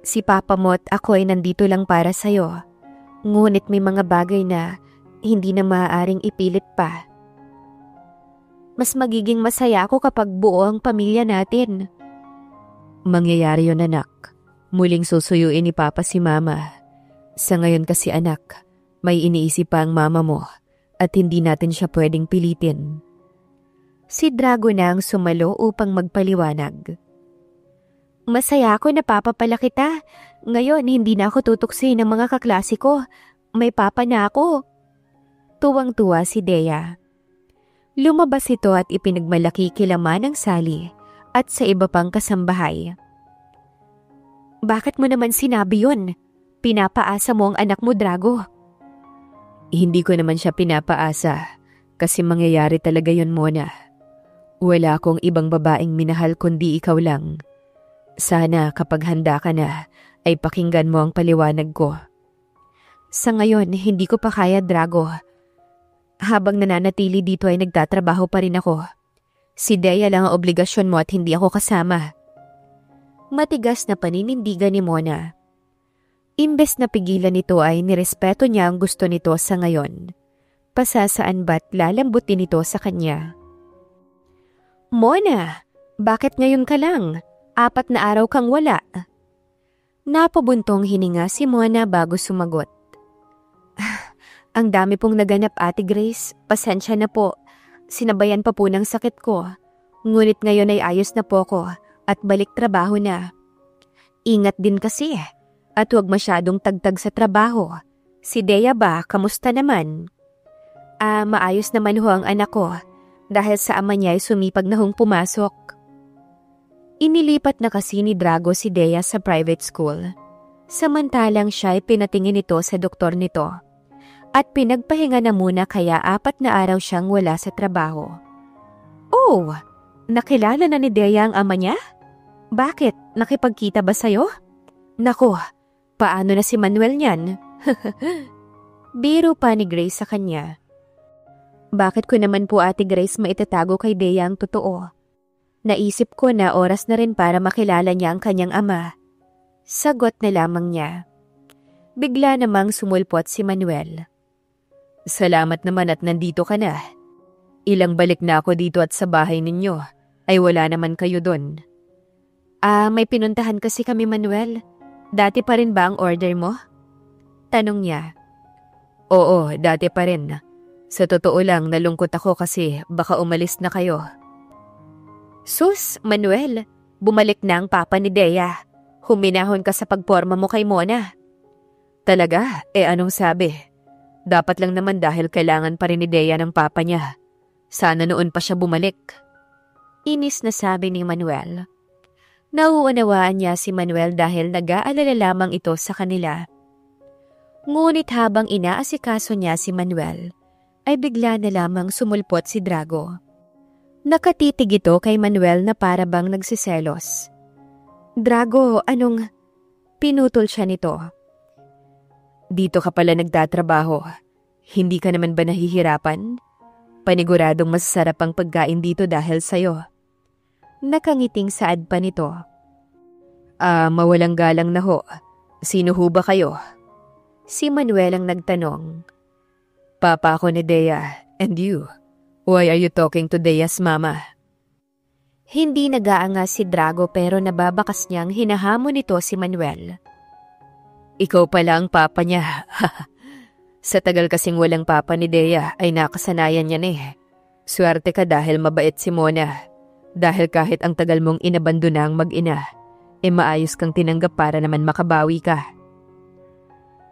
si Papa mo at ako ay nandito lang para sa'yo. Ngunit may mga bagay na hindi na maaaring ipilit pa. Mas magiging masaya ako kapag buo ang pamilya natin. Mangyayari yun anak. Muling susuyuin ni Papa si Mama. Sa ngayon kasi anak, may iniisip pa ang mama mo at hindi natin siya pwedeng pilitin. Si Drago na ang sumalo upang magpaliwanag. Masaya ako na papapala kita. Ngayon hindi na ako tutuksin ng mga kaklase ko. May papa na ako. Tuwang-tuwa si Dea. Lumabas ito at ipinagmalaki kila Manang Sally at sa iba pang kasambahay. Bakit mo naman sinabi yun? Pinapaasa mo ang anak mo, Drago. Hindi ko naman siya pinapaasa kasi mangyayari talaga yun, Mona. Wala akong ibang babaeng minahal kundi ikaw lang. Sana kapag handa ka na ay pakinggan mo ang paliwanag ko. Sa ngayon, hindi ko pa kaya, Drago. Habang nananatili dito ay nagtatrabaho pa rin ako. Si Dea lang ang obligasyon mo at hindi ako kasama. Matigas na paninindigan ni Mona. Imbes na pigilan nito ay nirespeto niya ang gusto nito sa ngayon. Pasasaan ba't lalambutin ito sa kanya? Mona, bakit ngayon ka lang? 4 na araw kang wala. Napabuntong hininga si Mona bago sumagot. Ang dami pong naganap, Ate Grace. Pasensya na po. Sinabayan pa po ng sakit ko. Ngunit ngayon ay ayos na po ko at balik trabaho na. Ingat din kasi. At huwag masyadong tagtag sa trabaho. Si Dea ba, kamusta naman? Maayos naman ho ang anak ko dahil sa ama niya ay sumipag na hong pumasok. Inilipat na kasi ni Drago si Dea sa private school. Samantalang siya ay pinatingin ito sa doktor nito. At pinagpahinga na muna kaya 4 na araw siyang wala sa trabaho. Oh, nakilala na ni Dea ang ama niya? Bakit? Nakipagkita ba sa'yo? Nako, paano na si Manuel niyan? Biro pa ni Grace sa kanya. Bakit ko naman po Ate Grace maitatago kay Dea ang totoo? Naisip ko na oras na rin para makilala niya ang kanyang ama. Sagot na lamang niya. Bigla namang sumulpot si Manuel. Salamat naman at nandito ka na. Ilang balik na ako dito at sa bahay ninyo ay wala naman kayo doon. May pinuntahan kasi kami Manuel. Dati pa rin ba ang order mo? Tanong niya. Oo, dati pa rin. Sa totoo lang nalungkot ako kasi baka umalis na kayo. Sus, Manuel, bumalik na ang papa ni Dea. Huminahon ka sa pagporma mo kay Mona. Talaga? Anong sabi? Dapat lang naman dahil kailangan pa rin ni Dea ng papa niya. Sana noon pa siya bumalik. Inis na sabi ni Manuel. Nauunawaan niya si Manuel dahil nag-aalala lamang ito sa kanila. Ngunit habang inaasikaso niya si Manuel, ay bigla na lamang sumulpot si Drago. Nakatitig ito kay Manuel na para bang nagsiselos. Drago, anong... Pinutol siya nito. Dito ka pala nagtatrabaho. Hindi ka naman ba nahihirapan? Paniguradong masasarap ang pagkain dito dahil sa'yo. Nakangiting saad pa nito. Mawalang galang na ho. Sino ho ba kayo? Si Manuel ang nagtanong. Papa ako ni Dea, and you? Why are you talking to Dea's mama? Hindi nag-aangas si Drago pero nababakas niyang hinahamon nito si Manuel. Ikaw pala ang papa niya. Sa tagal kasing walang papa ni Dea ay nakasanayan niya na eh. Swerte ka dahil mabait si Mona. Dahil kahit ang tagal mong inabandona ang mag-ina, maayos kang tinanggap para naman makabawi ka.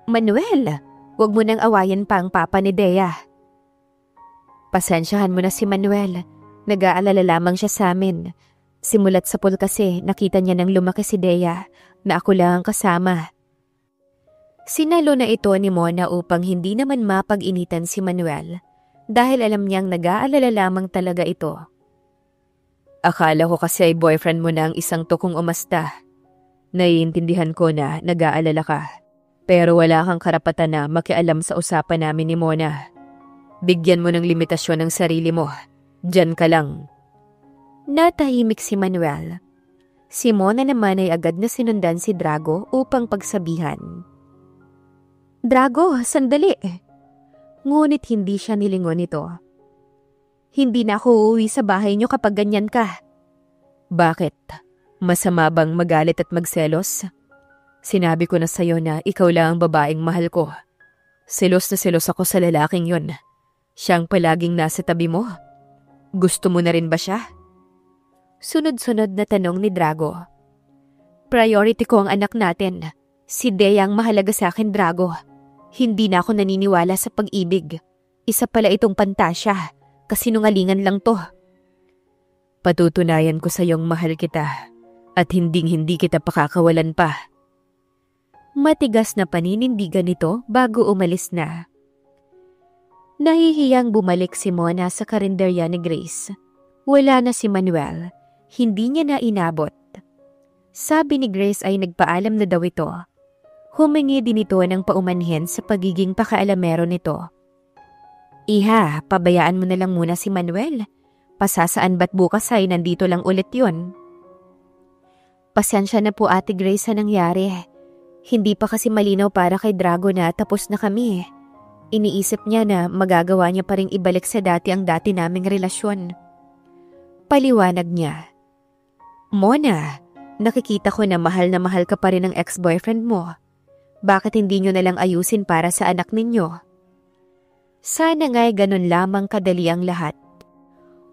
Manuel, huwag mo nang awayan pa ang papa ni Dea. Pasensyahan mo na si Manuel. Nag-aalala lamang siya sa amin. Simulat sa pool kasi nakita niya nang lumaki si Dea na ako lang ang kasama. Sinalo na ito ni Mona upang hindi naman mapag-initan si Manuel dahil alam niyang nag-aalala lamang talaga ito. Akala ko kasi ay boyfriend mo na ang isang tukong umasta. Naiintindihan ko na nag-aalala ka. Pero wala kang karapatan na makialam sa usapan namin ni Mona. Bigyan mo ng limitasyon ng sarili mo. Diyan ka lang. Natahimik si Manuel. Si Mona naman ay agad na sinundan si Drago upang pagsabihan. Drago, sandali. Ngunit hindi siya nilingon nito. Hindi na ako uuwi sa bahay niyo kapag ganyan ka. Bakit? Masama bang magalit at magselos? Sinabi ko na sa'yo na ikaw lang ang babaeng mahal ko. Selos na selos ako sa lalaking yon. Siyang palaging nasa tabi mo. Gusto mo na rin ba siya? Sunod-sunod na tanong ni Drago. Priority ko ang anak natin. Si Dea ang mahalaga sa akin, Drago. Hindi na ako naniniwala sa pag-ibig. Isa pala itong pantasya. Kasinungalingan lang to. Patutunayan ko sa iyong mahal kita. At hinding-hindi kita pakakawalan pa. Matigas na paninindigan nito bago umalis na. Nahihiyang bumalik si Mona sa karinderya ni Grace. Wala na si Manuel. Hindi niya na inabot. Sabi ni Grace ay nagpaalam na daw ito. Humingi din ito ng paumanhin sa pagiging pakaalamero nito. Iha, pabayaan mo na lang muna si Manuel. Pasasaan ba't bukas ay nandito lang ulit yun? Pasensya na po Ate Grace sa nangyari. Hindi pa kasi malinaw para kay Drago na tapos na kami. Iniisip niya na magagawa niya pa ring ibalik sa dati ang dati naming relasyon. Paliwanag niya. Mona, nakikita ko na mahal ka pa rin ng ex-boyfriend mo. Bakit hindi niyo nalang ayusin para sa anak ninyo? Sana nga'y ganun lamang kadali ang lahat.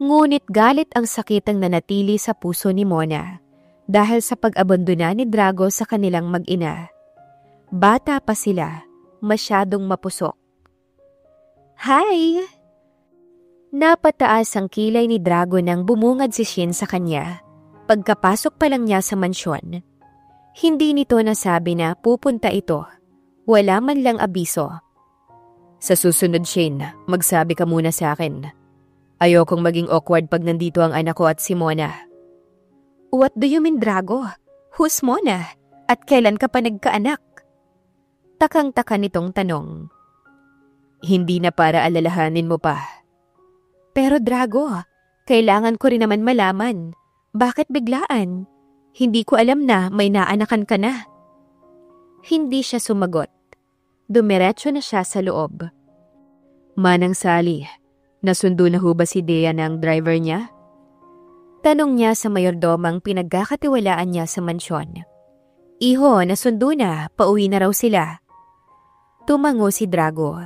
Ngunit galit ang sakit ang nanatili sa puso ni Mona dahil sa pag-abandona ni Drago sa kanilang mag-ina. Bata pa sila, masyadong mapusok. Hi! Napataas ang kilay ni Drago nang bumungad si Shin sa kanya. Pagkapasok pa lang niya sa mansyon, hindi nito nasabi na pupunta ito. Wala man lang abiso. Sa susunod, Shin, magsabi ka muna sa akin. Ayokong maging awkward pag nandito ang anak ko at si Mona. What do you mean, Drago? Who's Mona? At kailan ka pa nagkaanak? Takang-taka nitong tanong. Hindi na para alalahanin mo pa. Pero Drago, kailangan ko rin naman malaman. Bakit biglaan? Hindi ko alam na may naanakan ka na. Hindi siya sumagot. Dumiretso na siya sa loob. Manang Sally, nasundo na ho ba si Dea ng driver niya? Tanong niya sa mayordomang pinagkakatiwalaan niya sa mansyon. Iho, nasundo na, pauwi na raw sila. Tumango si Drago.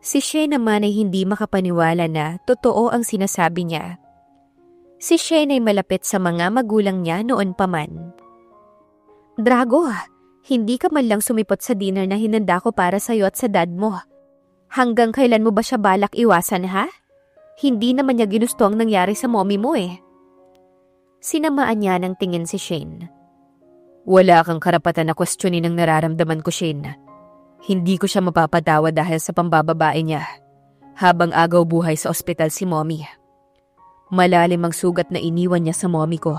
Si Shen naman ay hindi makapaniwala na totoo ang sinasabi niya. Si Shen ay malapit sa mga magulang niya noon pa man. Drago, hindi ka man lang sumipot sa dinner na hinanda ko para sa'yo at sa dad mo. Hanggang kailan mo ba siya balak iwasan, ha? Hindi naman niya ginusto ang nangyari sa mommy mo eh. Sinamaan niya ng tingin si Shane. Wala kang karapatan na kwestiyonin ang nararamdaman ko, Shane. Hindi ko siya mapapatawa dahil sa pambababae niya. Habang agaw buhay sa ospital si mommy. Malalim ang sugat na iniwan niya sa mommy ko.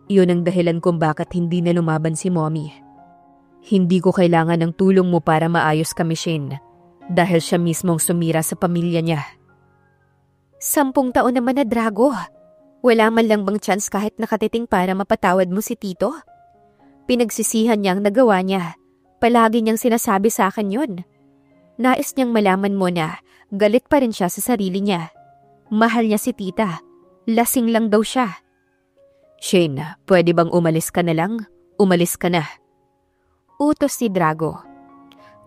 Iyon ang dahilan kung bakit hindi na lumaban si mommy. Hindi ko kailangan ng tulong mo para maayos kami, Shane. Dahil siya mismong sumira sa pamilya niya. 10 taon naman na, Drago. Wala man lang bang chance kahit nakatiting para mapatawad mo si Tito? Pinagsisihan niyang nagawa niya. Palagi niyang sinasabi sa akin yun. Nais niyang malaman mo na galit pa rin siya sa sarili niya. Mahal niya si tita. Lasing lang daw siya. Shane, pwede bang umalis ka na lang? Umalis ka na. Utos ni Drago.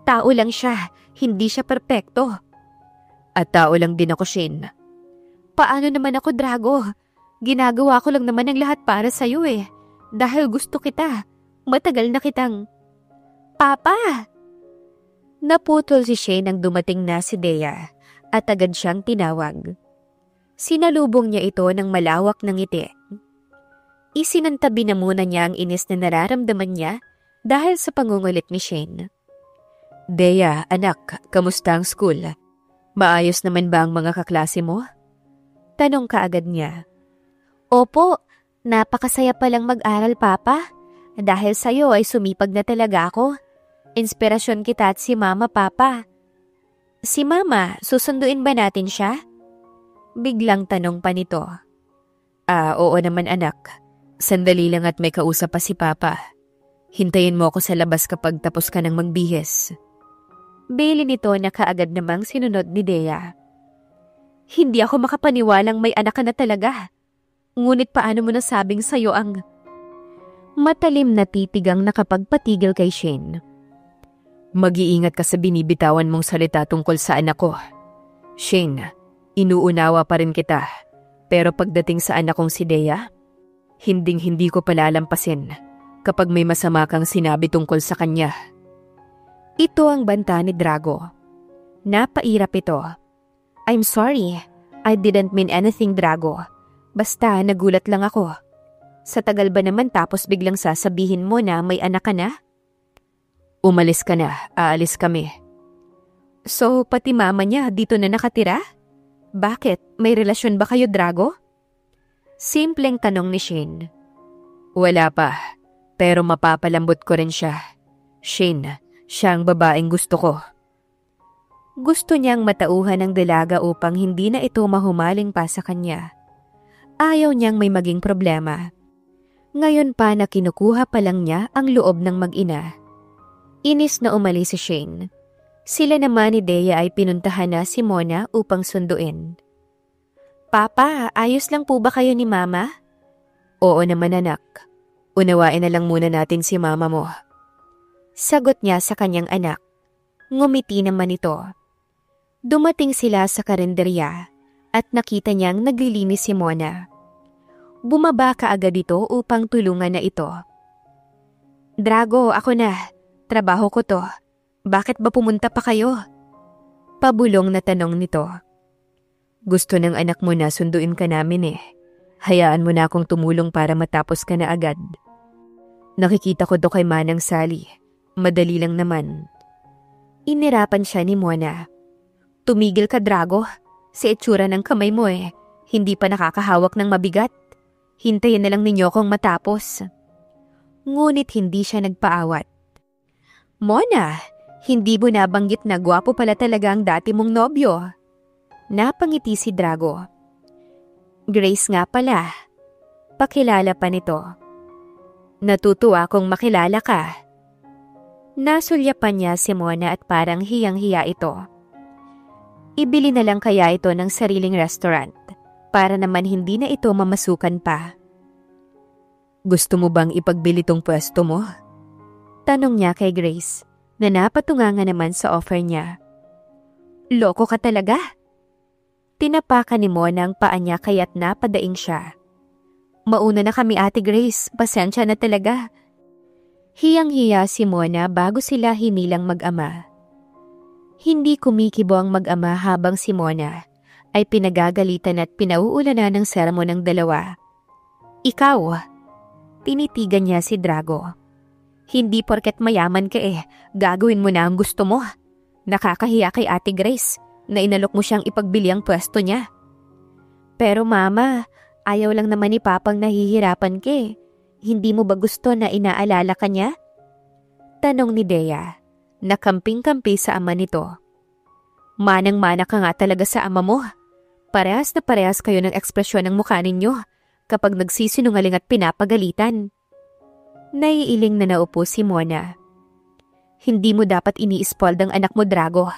Tao lang siya, hindi siya perpekto. At tao lang din ako, Shane. Paano naman ako, Drago? Ginagawa ko lang naman ang lahat para sa'yo eh. Dahil gusto kita. Matagal na kitang... Papa! Naputol si Shane nang dumating na si Dea at agad siyang tinawag. Sinalubong niya ito ng malawak ng ngiti. Isinantabi na muna niya ang inis na nararamdaman niya dahil sa pangungulit ni Shane. Dea, anak, kamusta ang school? Maayos naman ba ang mga kaklase mo? Tanong kaagad niya. Opo, napakasaya palang mag-aral, Papa. Dahil sa'yo ay sumipag na talaga ako. Inspirasyon kita at si Mama, Papa. Si Mama, susunduin ba natin siya? Biglang tanong pa nito. Oo naman anak. Sandali lang at may kausap pa si Papa. Hintayin mo ako sa labas kapag tapos ka ng magbihis. Bili nito na kaagad namang sinunod ni Dea. Hindi ako makapaniwalang may anak ka na talaga. Ngunit paano mo nasabing sa'yo ang... Matalim na titigang nakapagpatigil kay Shane. Mag-iingat ka sa binibitawan mong salita tungkol sa anak ko. Shane, inuunawa pa rin kita. Pero pagdating sa anak kong si Dea, hinding-hindi ko palalampasin kapag may masama kang sinabi tungkol sa kanya. Ito ang banta ni Drago. Napairap ito. I'm sorry. I didn't mean anything, Drago. Basta nagulat lang ako. Sa tagal ba naman tapos biglang sasabihin mo na may anak ka na? Umalis ka na, aalis kami. So, pati mama niya dito na nakatira? Bakit? May relasyon ba kayo, Drago? Simpleng tanong ni Shane. Wala pa, pero mapapalambot ko rin siya. Shane, siya ang babaeng gusto ko. Gusto niyang matauhan ng dalaga upang hindi na ito mahumaling pa sa kanya. Ayaw niyang may maging problema. Ngayon pa na kinukuha pa lang niya ang loob ng mag-ina. Inis na umalis si Shane. Sila naman ni Dea ay pinuntahan na si Mona upang sunduin. Papa, ayos lang po ba kayo ni Mama? Oo naman anak. Unawain na lang muna natin si Mama mo. Sagot niya sa kanyang anak. Ngumiti naman ito. Dumating sila sa karinderya at nakita niyang naglilinis si Mona. Bumaba kaagad ito upang tulungan na ito. Drago, ako na. Trabaho ko to. Bakit ba pumunta pa kayo? Pabulong na tanong nito. Gusto ng anak mo na sunduin ka namin eh. Hayaan mo na akong tumulong para matapos ka na agad. Nakikita ko do kay Manang Sally. Madali lang naman. Inirapan siya ni Mona. Tumigil ka, Drago. Sa itsura ng kamay mo eh. Hindi pa nakakahawak ng mabigat. Hintayin na lang ninyo akong matapos. Ngunit hindi siya nagpaawat. Mona, hindi mo nabanggit na gwapo pala talaga ang dati mong nobyo. Napangiti si Drago. Grace nga pala. Pakilala pa nito. Natutuwa kong makilala ka. Nasulyapan niya si Mona at parang hiyang-hiya ito. Ibili na lang kaya ito ng sariling restaurant para naman hindi na ito mamasukan pa. Gusto mo bang ipagbili tong pwesto mo? Tanong niya kay Grace na napatungangan naman sa offer niya. Loko ka talaga? Tinapakan ni Mona ang paa niya kaya't napadaing siya. Mauna na kami, Ate Grace, pasensya na talaga. Hiyang-hiya si Mona bago sila hinilang mag-ama. Hindi kumikibo ang mag-ama habang si Mona ay pinagagalitan at pinauulanan ng sermon ng dalawa. Ikaw, tinitigan niya si Drago. Hindi porket mayaman ka gagawin mo na ang gusto mo. Nakakahiya kay Ate Grace na inalok mo siyang ipagbili ang pwesto niya. Pero mama, ayaw lang naman ni Papang nahihirapan ka eh. Hindi mo ba gusto na inaalala ka niya? Tanong ni Dea, na kamping-kampi sa ama nito. Manang-mana ka nga talaga sa ama mo. Parehas na parehas kayo ng ekspresyon ng mukha ninyo kapag nagsisinungaling at pinapagalitan. Naiiling na naupo si Mona. Hindi mo dapat ini-spoiled ang anak mo, Drago.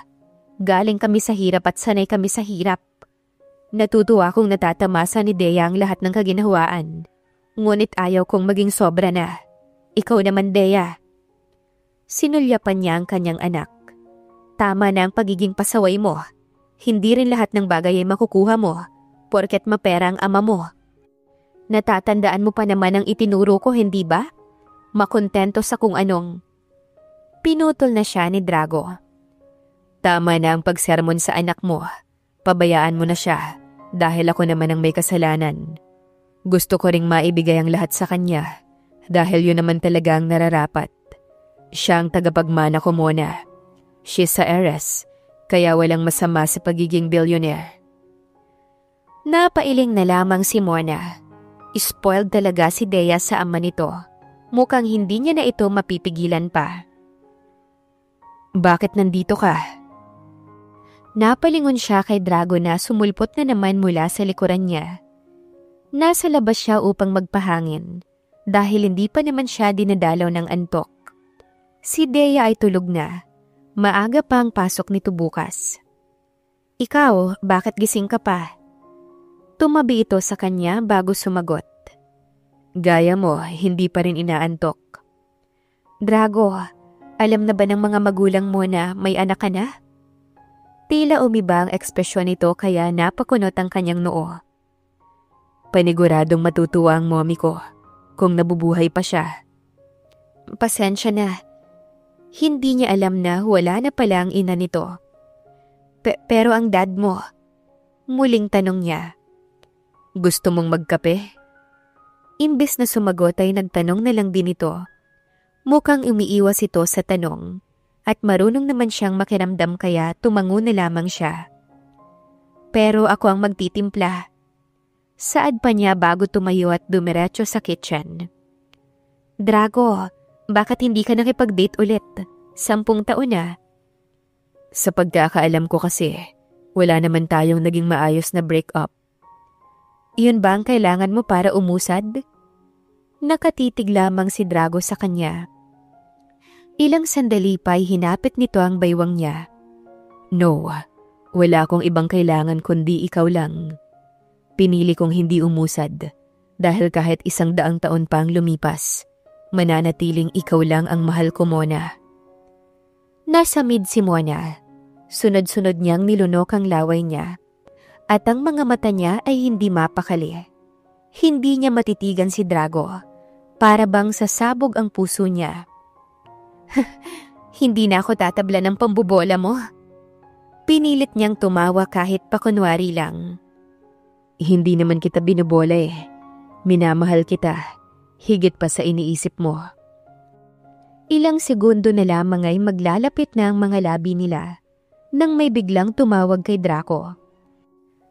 Galing kami sa hirap at sanay kami sa hirap. Natutuwa kong natatamasa ni Dea ang lahat ng kaginhawaan. Ngunit ayaw kong maging sobra na. Ikaw naman, Dea. Sinulyapan niya ang kanyang anak. Tama na ang pagiging pasaway mo. Hindi rin lahat ng bagay ay makukuha mo, porket mapera ang ama mo. Natatandaan mo pa naman ang itinuro ko, hindi ba? Makontento sa kung anong. Pinutol na siya ni Drago. Tama na ang pagsermon sa anak mo. Pabayaan mo na siya dahil ako naman ang may kasalanan. Gusto ko ring maibigay ang lahat sa kanya dahil yun naman talaga ang nararapat. Siya ang tagapagmana ko muna. She's a heiress, kaya walang masama sa pagiging billionaire. Napailing na lamang si Mona. Spoiled talaga si Dea sa ama nito. Mukhang hindi niya na ito mapipigilan pa. Bakit nandito ka? Napalingon siya kay Drago na sumulpot na naman mula sa likuran niya. Nasa labas siya upang magpahangin dahil hindi pa naman siya dinadalaw ng antok. Si Dea ay tulog na. Maaga pa ang pasok nito bukas. Ikaw, bakit gising ka pa? Tumabi ito sa kanya bago sumagot. Gaya mo, hindi pa rin inaantok. Drago, alam na ba ng mga magulang mo na may anak ka na? Tila umiba ang ekspresyon nito kaya napakunot ang kanyang noo. Paniguradong matutuwa ang mommy ko kung nabubuhay pa siya. Pasensya na. Hindi niya alam na wala na pala ang ina nito. Pero ang dad mo? Muling tanong niya. Gusto mong magkape? Imbes na sumagot ay nagtanong na lang din ito. Mukhang umiiwas ito sa tanong at marunong naman siyang makiramdam kaya tumango na lamang siya. Pero ako ang magtitimpla. Saad pa niya bago tumayo at dumiretso sa kitchen. Drago, bakit hindi ka nakipag-date ulit? 10 taon na. Sa pagkakaalam ko kasi, wala naman tayong naging maayos na break-up. Iyon ba ang kailangan mo para umusad? Nakatitig lamang si Drago sa kanya. Ilang sandali pa'y hinapit nito ang baywang niya. No, wala akong ibang kailangan kundi ikaw lang. Pinili kong hindi umusad dahil kahit 100 taon pa ang lumipas, mananatiling ikaw lang ang mahal ko, Mona. Nasa mid si Mona. Sunod-sunod niyang nilunok ang laway niya. At ang mga mata niya ay hindi mapakali. Hindi niya matitigan si Drago. Para bang sasabog ang puso niya. Hindi na ako tatabla ng pambobola mo. Pinilit niyang tumawa kahit pakunwari lang. Hindi naman kita binobola eh. Minamahal kita, higit pa sa iniisip mo. Ilang segundo na lamang ay maglalapit na ang mga labi nila nang may biglang tumawag kay Draco.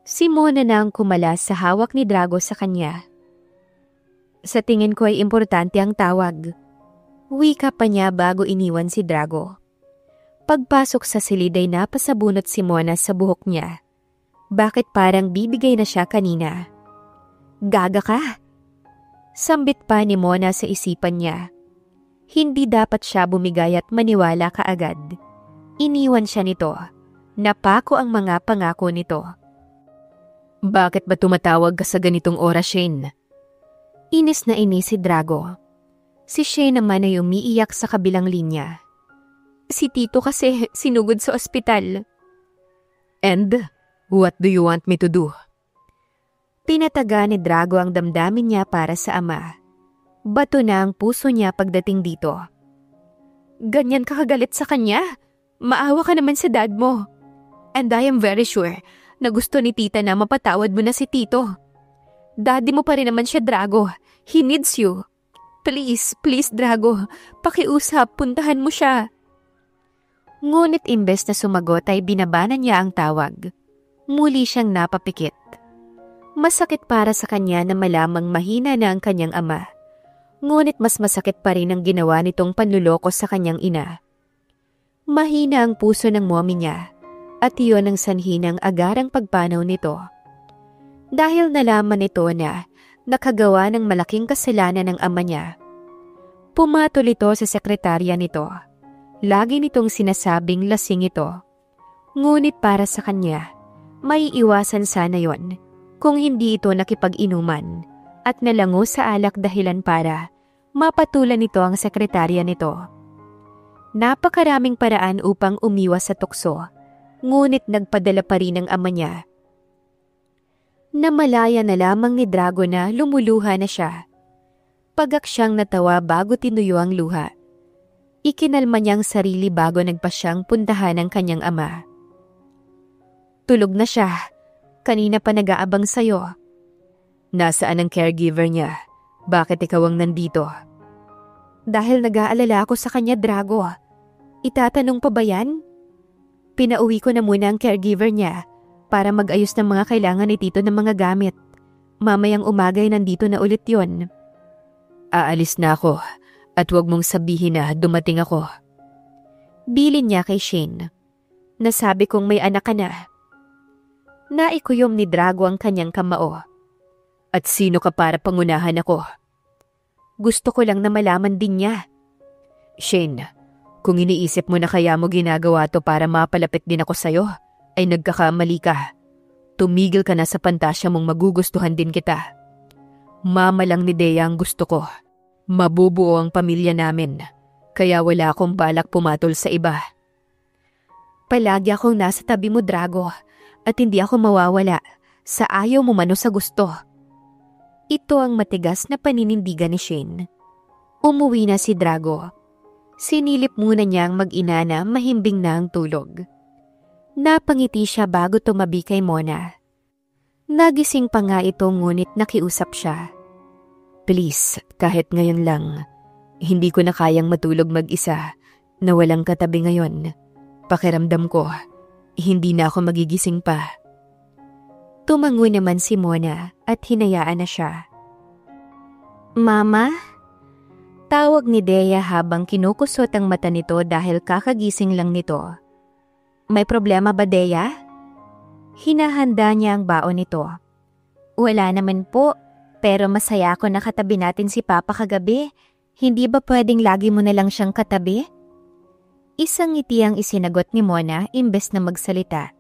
Si Mona na ang kumalas sa hawak ni Drago sa kanya. Sa tingin ko ay importante ang tawag. Wika pa niya bago iniwan si Drago. Pagpasok sa silid ay napasabunot si Mona sa buhok niya. Bakit parang bibigay na siya kanina? Gaga ka? Sambit pa ni Mona sa isipan niya. Hindi dapat siya bumigay at maniwala kaagad. Iniwan siya nito. Napako ang mga pangako nito. Bakit ba tumatawag ka sa ganitong oras, Shane? Inis na inis si Drago. Si Shane naman ay umiiyak sa kabilang linya. Si Tito kasi sinugod sa ospital. And what do you want me to do? Pinataga ni Drago ang damdamin niya para sa ama. Bato na ang puso niya pagdating dito. Ganyan ka kagalit sa kanya? Maawa ka naman sa dad mo. And I am very sure na gusto ni tita na mapatawad mo na si Tito. Daddy mo pa rin naman siya, Drago. He needs you. Please, please, Drago. Pakiusap, puntahan mo siya. Ngunit imbes na sumagot ay binabanan niya ang tawag. Muli siyang napapikit. Masakit para sa kanya na malamang mahina na ang kanyang ama. Ngunit mas masakit pa rin ang ginawa nitong panluloko sa kanyang ina. Mahina ang puso ng mommy niya at iyon ang sanhi ng agarang pagpanaw nito. Dahil nalaman nito na nakagawa ng malaking kasalanan ng ama niya. Pumatol ito sa sekretarya nito. Lagi nitong sinasabing lasing ito. Ngunit para sa kanya, may iwasan sana yon kung hindi ito nakipag-inuman at nalango sa alak dahilan para mapatulan nito ang sekretarya nito. Napakaraming paraan upang umiwas sa tukso, ngunit nagpadala pa rin ang ama niya. Namalaya na lamang ni Drago na lumuluha na siya. Pagak siyang natawa bago tinuyo ang luha. Ikinalma niyang sarili bago nagpasyang puntahan ang kanyang ama. Tulog na siya. Kanina pa nag-aabang sa'yo. Nasaan ang caregiver niya? Bakit ikaw ang nandito? Dahil nag-aalala ako sa kanya, Drago. Itatanong pa ba yan? Pinauwi ko na muna ang caregiver niya para mag-ayos ng mga kailangan ni Tito ng mga gamit. Mamayang umagay nandito na ulit yon. Aalis na ako. At huwag mong sabihin na dumating ako. Bilin niya kay Shane. Nasabi kong may anak ka na. Naikuyom ni Drago ang kanyang kamao. At sino ka para pangunahan ako? Gusto ko lang na malaman din niya. Shane, kung iniisip mo na kaya mo ginagawa to para mapalapit din ako sa'yo, ay nagkakamali ka. Tumigil ka na sa pantasya mong magugustuhan din kita. Mama lang ni Dea ang gusto ko. Mabubuo ang pamilya namin, kaya wala akong balak pumatol sa iba. Palagi akong nasa tabi mo, Drago, at hindi ako mawawala sa ayaw mo mano sa gusto. Ito ang matigas na paninindigan ni Shane. Umuwi na si Drago. Sinilip muna niyang mag-ina na mahimbing na ang tulog. Napangiti siya bago tumabi kay Mona. Nagising pa nga ito ngunit nakiusap siya. Please, kahit ngayon lang. Hindi ko na kayang matulog mag-isa na walang katabi ngayon. Pakiramdam ko, hindi na ako magigising pa. Tumango naman si Mona at hinayaan na siya. Mama? Tawag ni Dea habang kinukusot ang mata nito dahil kakagising lang nito. May problema ba, Dea? Hinahanda niya ang baon nito. Wala naman po. Pero masaya ako na katabi natin si Papa kagabi. Hindi ba pwedeng lagi mo na lang siyang katabi? Isang ngiti ang isinagot ni Mona imbes na magsalita.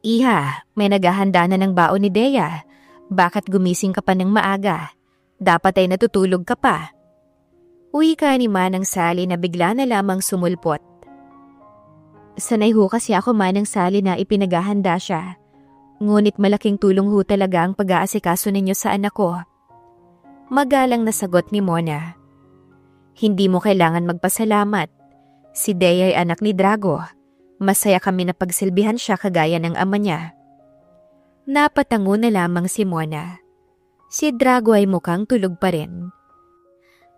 Iha, may naghahanda na ng baon ni Dea. Bakit gumising ka pa ng maaga? Dapat ay natutulog ka pa. Uwi ka ni Manang Sally na bigla na lamang sumulpot. Sanay ho kasi ako, Manang Sally, na ipinaghahanda siya. Ngunit malaking tulong ho talaga ang pag-aasikaso ninyo sa anak ko. Magalang na sagot ni Mona. Hindi mo kailangan magpasalamat. Si Dea ay anak ni Drago. Masaya kami na pagsilbihan siya kagaya ng ama niya. Napatango na lamang si Mona. Si Drago ay mukhang tulog pa rin.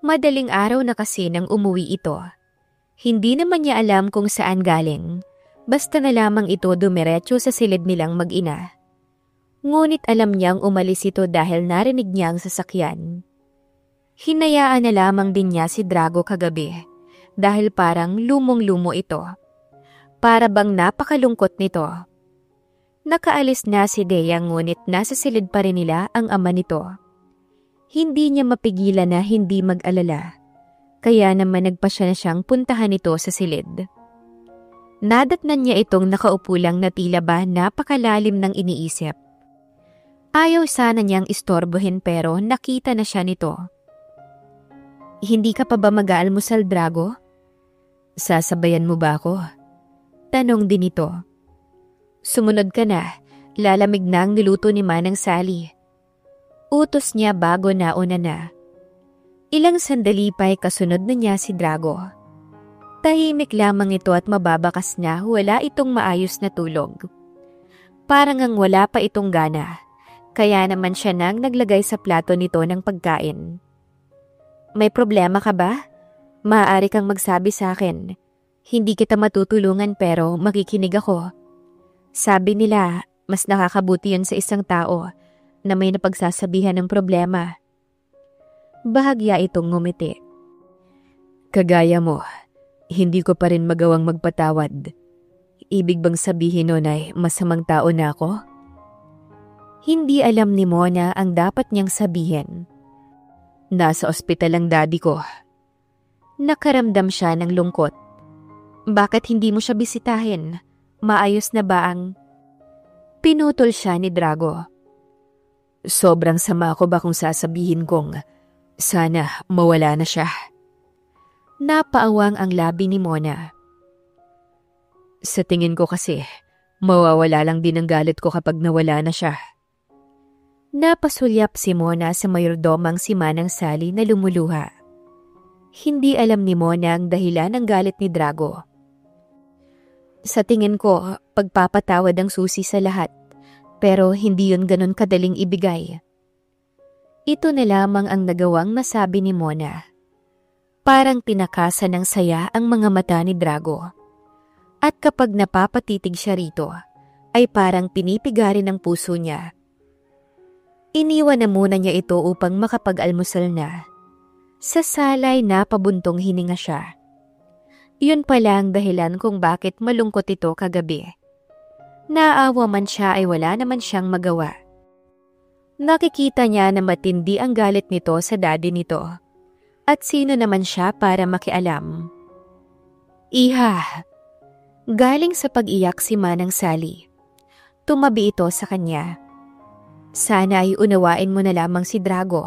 Madaling araw na kasi nang umuwi ito. Hindi naman niya alam kung saan galing. Basta na lamang ito dumiretso sa silid nilang mag-ina. Ngunit alam niyang umalis ito dahil narinig niya ang sasakyan. Hinayaan na lamang din niya si Drago kagabi dahil parang lumong-lumo ito. Para bang napakalungkot nito. Nakaalis na si Dea ngunit nasa silid pa rin nila ang ama nito. Hindi niya mapigilan na hindi mag-alala. Kaya naman nagpasya na siyang puntahan ito sa silid. Nadatnan niya itong nakaupo lang na tila ba napakalalim ng iniisip. Ayaw sana niyang istorbohin pero nakita na siya nito. Hindi ka pa ba mag-aalmusal, Drago? Sasabayan mo ba ako? Tanong din ito. Sumunod ka na, lalamig na ang niluto ni Manang Sally. Utos niya bago nauna na. Ilang sandali pa ay kasunod na niya si Drago. Tahimik lamang ito at mababakas na wala itong maayos na tulog. Parang ang wala pa itong gana. Kaya naman siya nang naglagay sa plato nito ng pagkain. May problema ka ba? Maaari kang magsabi sa akin. Hindi kita matutulungan pero makikinig ako. Sabi nila, mas nakakabuti yun sa isang tao na may napagsasabihan ng problema. Bahagya itong ngumiti. Kagaya mo, hindi ko pa rin magawang magpatawad. Ibig bang sabihin nun ay masamang tao na ako? Hindi alam ni Mona ang dapat niyang sabihin. Nasa ospital ang daddy ko. Nakaramdam siya ng lungkot. Bakit hindi mo siya bisitahin? Maayos na ba ang... Pinutol siya ni Drago. Sobrang sama ko ba kung sasabihin kong sana mawala na siya? Napaawang ang labi ni Mona. Sa tingin ko kasi, mawawala lang din ang galit ko kapag nawala na siya. Napasulyap si Mona sa mayordomang si Manang Sally na lumuluha. Hindi alam ni Mona ang dahilan ng galit ni Drago. Sa tingin ko, pagpapatawad ang susi sa lahat, pero hindi yun ganun kadaling ibigay. Ito na lamang ang nagawang nasabi ni Mona. Parang tinakasan ng saya ang mga mata ni Drago. At kapag napapatitig siya rito, ay parang pinipigarin ang puso niya. Iniwan na muna niya ito upang makapag-almusal na. Sa salay napabuntong hininga siya. Yun pala ang dahilan kung bakit malungkot ito kagabi. Naawa man siya ay wala naman siyang magawa. Nakikita niya na matindi ang galit nito sa daddy nito. At sino naman siya para makialam? Iha! Galing sa pag-iyak si Manang Sally. Tumabi ito sa kanya. Sana ay unawain mo na lamang si Drago.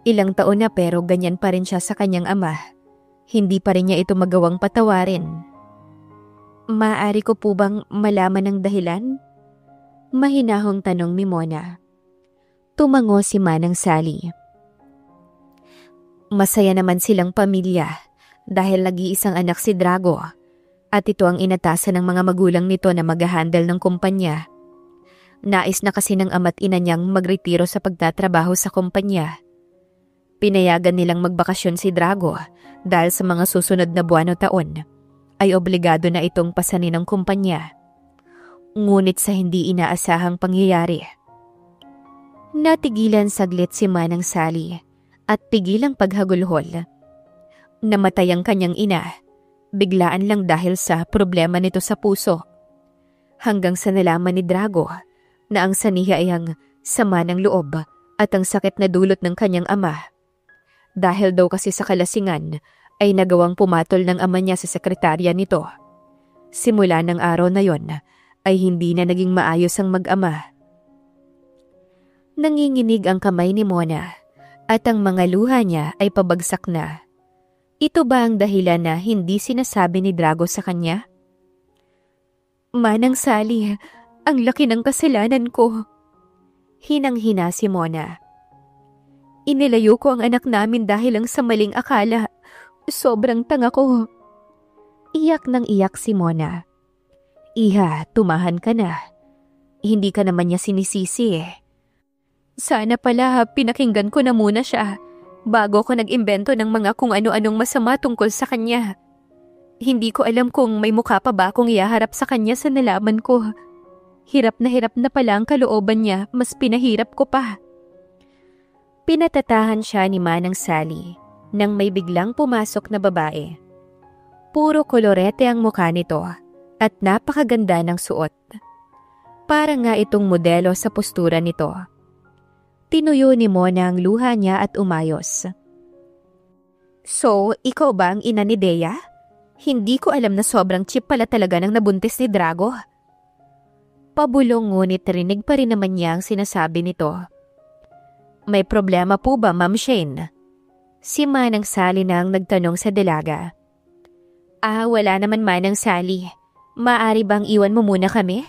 Ilang taon na pero ganyan pa rin siya sa kanyang ama. Hindi pa rin niya ito magawang patawarin. Maaari ko po bang malaman ang dahilan? Mahinahong tanong ni Mona. Tumango si Manang Sally. Masaya naman silang pamilya dahil nag-iisang anak si Drago at ito ang inatasan ng mga magulang nito na mag-handle ng kumpanya. Nais na kasi ng ama't ina niyang magretiro sa pagtatrabaho sa kumpanya. Pinayagan nilang magbakasyon si Drago dahil sa mga susunod na buwan o taon ay obligado na itong pasanin ng kumpanya. Ngunit sa hindi inaasahang pangyayari. Natigilan saglit si Manang Sally at pigilang paghagulhol. Namatay ang kanyang ina, biglaan lang dahil sa problema nito sa puso. Hanggang sa nalaman ni Drago na ang saniya ay ang sama ng loob at ang sakit na dulot ng kanyang ama. Dahil daw kasi sa kalasingan ay nagawang pumatol ng ama niya sa sekretarya nito. Simula ng araw na yon ay hindi na naging maayos ang mag-ama. Nanginginig ang kamay ni Mona at ang mga luha niya ay pabagsak na. Ito ba ang dahilan na hindi sinasabi ni Drago sa kanya? Manang Sally, ang laki ng kasalanan ko. Hinang-hina si Mona. Inilayo ko ang anak namin dahil lang sa maling akala. Sobrang tanga ko. Iyak ng iyak si Mona. Iha, tumahan ka na. Hindi ka naman niya sinisisi eh. Sana pala pinakinggan ko na muna siya bago ko nag-imbento ng mga kung ano-anong masama tungkol sa kanya. Hindi ko alam kung may mukha pa ba akong ihaharap sa kanya sa nalaman ko. Hirap na pala ang kalooban niya, mas pinahirap ko pa. Pinatatahan siya ni Manang Sally nang may biglang pumasok na babae. Puro kolorete ang mukha nito at napakaganda ng suot. Para nga itong modelo sa postura nito. Tinuyo ni Mona ang luha niya at umayos. So, ikaw ba ang ina ni Dea? Hindi ko alam na sobrang cheap pala talaga ng nabuntis ni Drago. Pabulong ngunit rinig pa rin naman niya ang sinasabi nito. May problema po ba, Ma'am Shane? Si Manang Sally na ang nagtanong sa dalaga. Wala naman Manang Sally. Maaari bang iwan mo muna kami?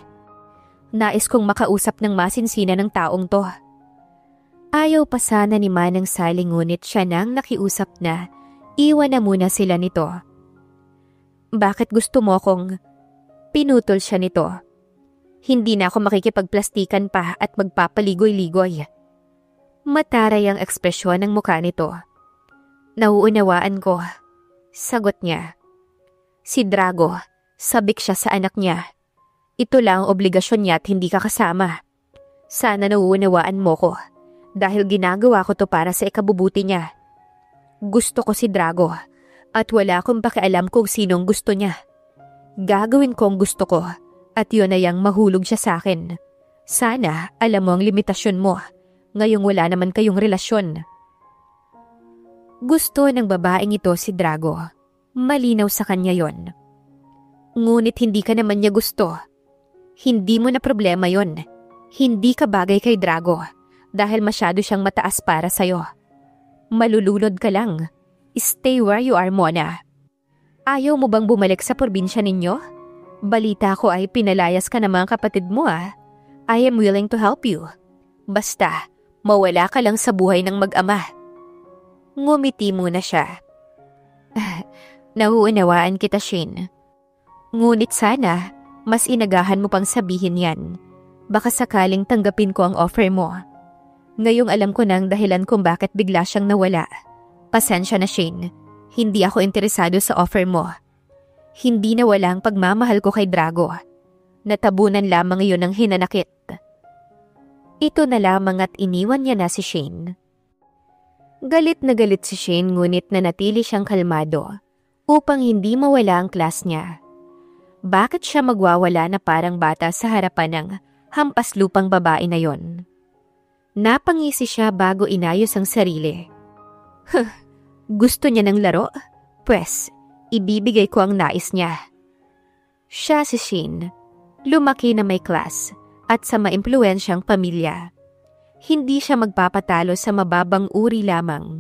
Nais kong makausap ng masinsina ng taong to. Ayaw pa sana ni Manang Sally ngunit siya nang nakiusap na iwan na muna sila nito. Bakit gusto mo kong... Pinutol siya nito. Hindi na ako makikipagplastikan pa at magpapaligoy-ligoy. Mataray ang ekspresyon ng mukha nito. Nauunawaan ko. Sagot niya. Si Drago, sabik siya sa anak niya. Ito lang ang obligasyon niya at hindi ka kasama. Sana nauunawaan mo ko. Dahil ginagawa ko to para sa ikabubuti niya. Gusto ko si Drago. At wala akong pakialam kung sinong gusto niya. Gagawin ko ang gusto ko at yun ay ang mahulog siya sa akin. Sana alam mo ang limitasyon mo. Ngayong wala naman kayong relasyon. Gusto ng babaeng ito si Drago. Malinaw sa kanya yon. Ngunit hindi ka naman niya gusto. Hindi mo na problema yon. Hindi ka bagay kay Drago dahil masyado siyang mataas para sa'yo. Malulunod ka lang. Stay where you are, Mona. Ayaw mo bang bumalik sa probinsya ninyo? Balita ko ay pinalayas ka ng mga kapatid mo I am willing to help you. Basta, mawala ka lang sa buhay ng mag-ama. Ngumiti muna siya. Nauunawaan kita, Shane. Ngunit sana, mas inagahan mo pang sabihin yan. Baka sakaling tanggapin ko ang offer mo. Ngayong alam ko na ang dahilan kung bakit bigla siyang nawala. Pasensya na, Shane. Hindi ako interesado sa offer mo. Hindi na wala ang pagmamahal ko kay Drago. Natabunan lamang iyon ng hinanakit. Ito na lamang at iniwan niya na si Shane. Galit na galit si Shane ngunit nanatili siyang kalmado upang hindi mawala ang class niya. Bakit siya magwawala na parang bata sa harapan ng hampas lupang babae na yon? Napangisi siya bago inayos ang sarili. Gusto niya ng laro? Pwes, ibibigay ko ang nais niya. Siya si Shane, lumaki na may class at sa maimpluwensyang pamilya. Hindi siya magpapatalo sa mababang uri lamang.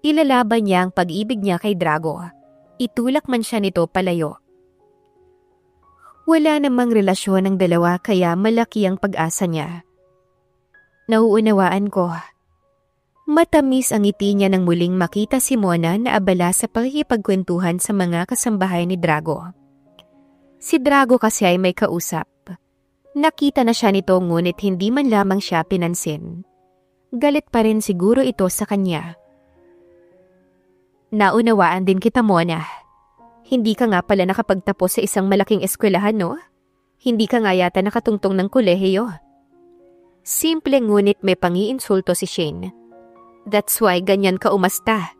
Ilalaban niya ang pag-ibig niya kay Drago. Itulak man siya nito palayo. Wala namang relasyon ng dalawa kaya malaki ang pag-asa niya. Nauunawaan ko. Matamis ang ngiti niya nang muling makita si Mona na abala sa pakikipagkwentuhan sa mga kasambahay ni Drago. Si Drago kasi ay may kausap. Nakita na siya nito ngunit hindi man lamang siya pinansin. Galit pa rin siguro ito sa kanya. Naunawaan din kita, Mona. Hindi ka nga pala nakapagtapos sa isang malaking eskwelahan, no? Hindi ka nga yata nakatungtong ng kolehiyo. Simple ngunit may pangiinsulto si Shane. That's why ganyan ka umasta.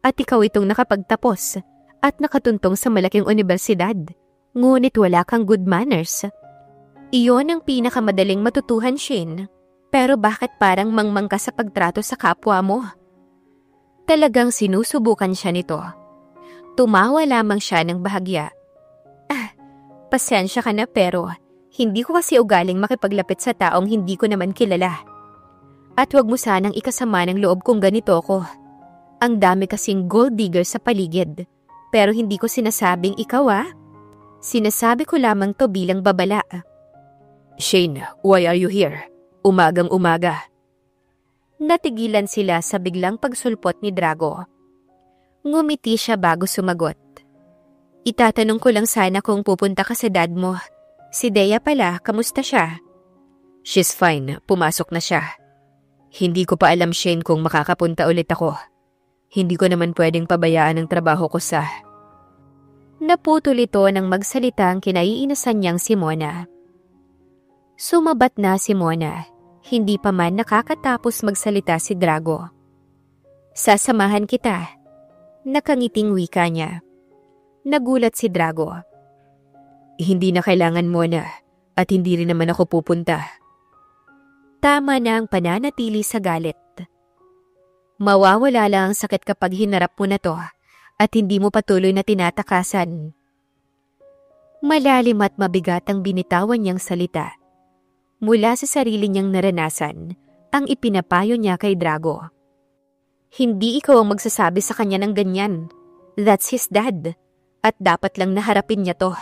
At ikaw itong nakapagtapos at nakatuntong sa malaking unibersidad. Ngunit wala kang good manners. Iyon ang pinakamadaling matutuhan, Shane. Pero bakit parang mangmang ka sa pagtrato sa kapwa mo? Talagang sinusubukan siya nito. Tumawa lamang siya ng bahagya. Pasensya ka na pero hindi ko kasi ugaling makipaglapit sa taong hindi ko naman kilala. At wag mo sanang ikasama ng loob kung ganito ko. Ang dami kasing gold digger sa paligid. Pero hindi ko sinasabing ikaw Sinasabi ko lamang to bilang babala. Shane, why are you here? Umagang-umaga. Natigilan sila sa biglang pagsulpot ni Drago. Ngumiti siya bago sumagot. Itatanong ko lang sana kung pupunta ka sa dad mo. Si Dea pala, kamusta siya? She's fine, pumasok na siya. Hindi ko pa alam, Shane, kung makakapunta ulit ako. Hindi ko naman pwedeng pabayaan ang trabaho ko sa... Naputol ito nang magsalita ang kinaiinasan niyang si Mona. Sumabat na si Mona. Hindi pa man nakakatapos magsalita si Drago. Sasamahan kita. Nakangiting wika niya. Nagulat si Drago. Hindi na kailangan, Mona, at hindi rin naman ako pupunta. Tama na ang pananatili sa galit. Mawawala lang ang sakit kapag hinarap mo na to at hindi mo patuloy na tinatakasan. Malalim at mabigat ang binitawan niyang salita. Mula sa sarili niyang naranasan, ang ipinapayo niya kay Drago. Hindi ikaw ang magsasabi sa kanya ng ganyan. That's his dad. At dapat lang naharapin niya to.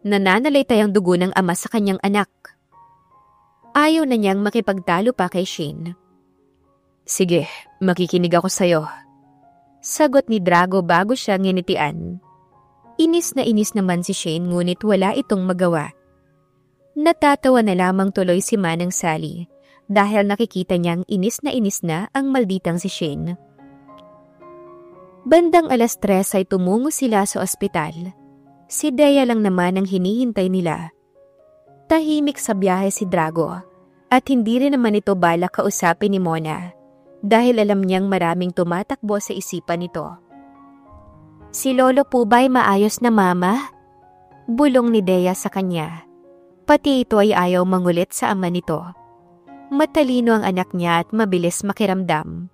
Nananalaytay ang dugo ng ama sa kanyang anak. Ayaw na niyang makipagtalo pa kay Shane. Sige, makikinig ako sa'yo. Sagot ni Drago bago siya nginitian. Inis naman si Shane ngunit wala itong magawa. Natatawa na lamang tuloy si Manang Sally dahil nakikita niyang inis na ang malditang si Shane. Bandang 3:00 ay tumungo sila sa ospital. Si Dea lang naman ang hinihintay nila. Tahimik sa biyahe si Drago at hindi rin naman ito balak kausapin ni Mona dahil alam niyang maraming tumatakbo sa isipan nito. Si Lolo po ba'y maayos na, Mama? Bulong ni Dea sa kanya. Pati ito ay ayaw mangulit sa ama nito. Matalino ang anak niya at mabilis makiramdam.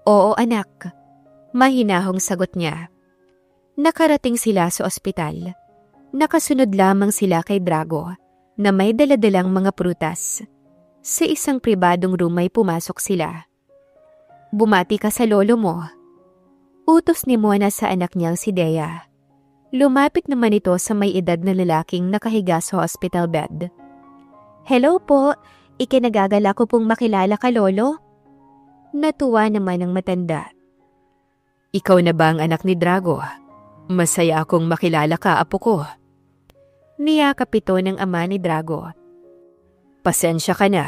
Oo, anak. Mahinahong sagot niya. Nakarating sila sa ospital. Nakasunod lamang sila kay Drago na may daladalang mga prutas. Sa isang pribadong room ay pumasok sila. Bumati ka sa lolo mo. Utos ni Mona sa anak niyang si Dea. Lumapit naman ito sa may edad na lalaking nakahiga sa hospital bed. Hello po, ikinagagala ko pong makilala ka, Lolo. Natuwa naman ang matanda. Ikaw na ba ang anak ni Drago? Masaya akong makilala ka, apo ko. Niyakap ito ng ama ni Drago. Pasensya ka na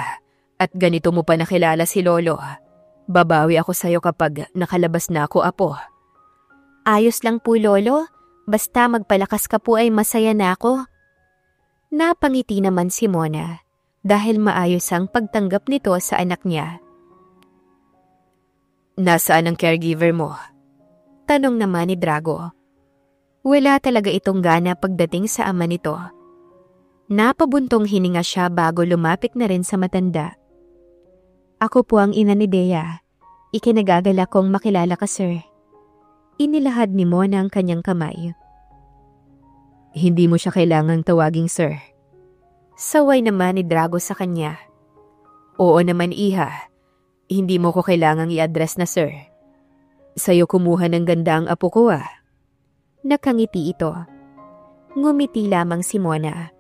at ganito mo pa nakilala si Lolo. Babawi ako sa'yo kapag nakalabas na ako, apo. Ayos lang po, Lolo. Basta magpalakas ka po ay masaya na ako. Napangiti naman si Mona dahil maayos ang pagtanggap nito sa anak niya. Nasaan ang caregiver mo? Tanong naman ni Drago. Wala talaga itong gana pagdating sa ama nito. Napabuntong hininga siya bago lumapit na rin sa matanda. Ako po ang ina ni Dea. Ikinagagala kong makilala ka, sir. Inilahad ni Mona ang kanyang kamay. Hindi mo siya kailangang tawaging sir. Saway naman ni Drago sa kanya. Oo naman, iha. Hindi mo ko kailangang i-address na sir. Sa'yo kumuha ng ganda ang apo ko, ah. Nakangiti ito. Ngumiti lamang si Mona.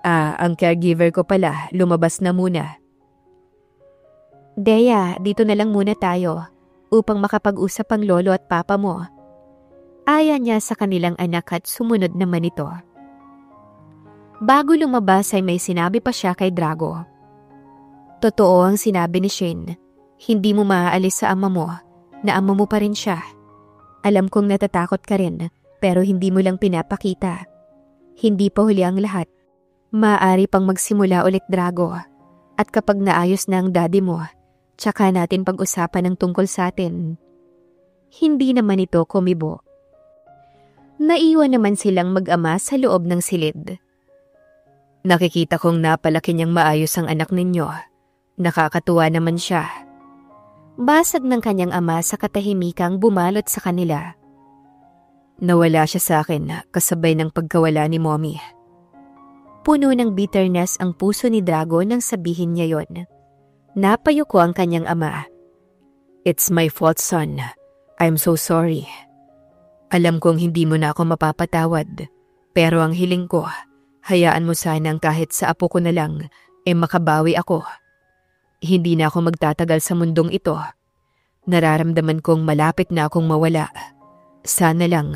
Ang caregiver ko pala, lumabas na muna. Dea, dito na lang muna tayo upang makapag-usap ang lolo at papa mo. Aya niya sa kanilang anak at sumunod naman ito. Bago lumabas ay may sinabi pa siya kay Drago. Totoo ang sinabi ni Shane. Hindi mo maaalis sa ama mo, na ama mo pa rin siya. Alam kong natatakot ka rin, pero hindi mo lang pinapakita. Hindi pa huli ang lahat. Maaari pang magsimula ulit, Drago. At kapag naayos na ang daddy mo, tsaka natin pag-usapan ang tungkol sa atin. Hindi naman ito kumibo. Naiwan naman silang mag-ama sa loob ng silid. Nakikita kong napalaki niyang maayos ang anak ninyo. Nakakatuwa naman siya. Basag ng kanyang ama sa katahimikang bumalot sa kanila. Nawala siya sa akin kasabay ng pagkawala ni Mommy. Puno ng bitterness ang puso ni Drago nang sabihin niya yon. Napayuko ang kanyang ama. It's my fault, son. I'm so sorry. Alam kong hindi mo na ako mapapatawad, pero ang hiling ko, hayaan mo sanang kahit sa apo ko na lang, makabawi ako. Hindi na ako magtatagal sa mundong ito. Nararamdaman kong malapit na akong mawala. Sana lang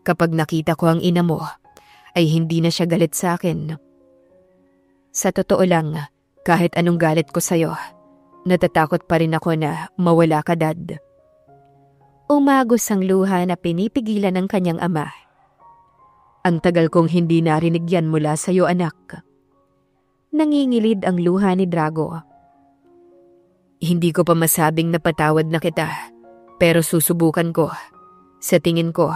kapag nakita ko ang ina mo ay hindi na siya galit sa akin. Sa totoo lang, kahit anong galit ko sa'yo, natatakot pa rin ako na mawala ka, Dad. Umagos ang luha na pinipigilan ng kanyang ama. Ang tagal kong hindi narinig yan mula sa'yo, anak. Nangingilid ang luha ni Drago. Hindi ko pa masabing napatawad na kita, pero susubukan ko. Sa tingin ko,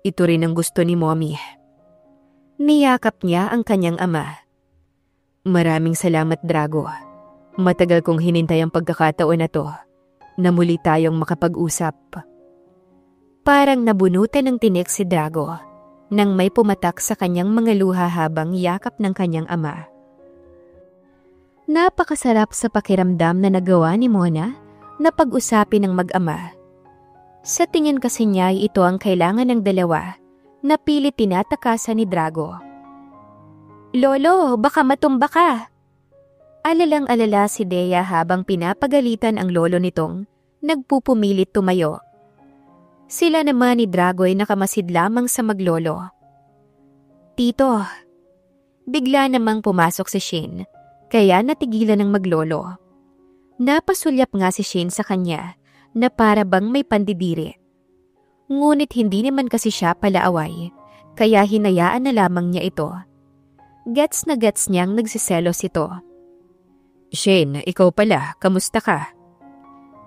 ito rin ang gusto ni Mommy. Niyakap niya ang kanyang ama. Maraming salamat, Drago. Matagal kong hinintay ang pagkakataon na to, na muli tayong makapag-usap. Parang nabunutan ng tinik si Drago nang may pumatak sa kanyang mga luha habang yakap ng kanyang ama. Napakasarap sa pakiramdam na nagawa ni Mona na pag-usapin ng mag-ama. Sa tingin kasi niya ay ito ang kailangan ng dalawa na pilit tinatakasan ni Drago. Lolo, baka matumba ka. Alalang-alala si Dea habang pinapagalitan ang lolo nitong nagpupumilit tumayo. Sila naman ni Drago ay nakamasid lamang sa maglolo. Tito, bigla namang pumasok si Shane, kaya natigilan ng maglolo. Napasulyap nga si Shane sa kanya na para bang may pandidiri. Ngunit hindi naman kasi siya palaaway, kaya hinayaan na lamang niya ito. Gets na gets niyang nagsiselos ito. Shane, ikaw pala, kamusta ka?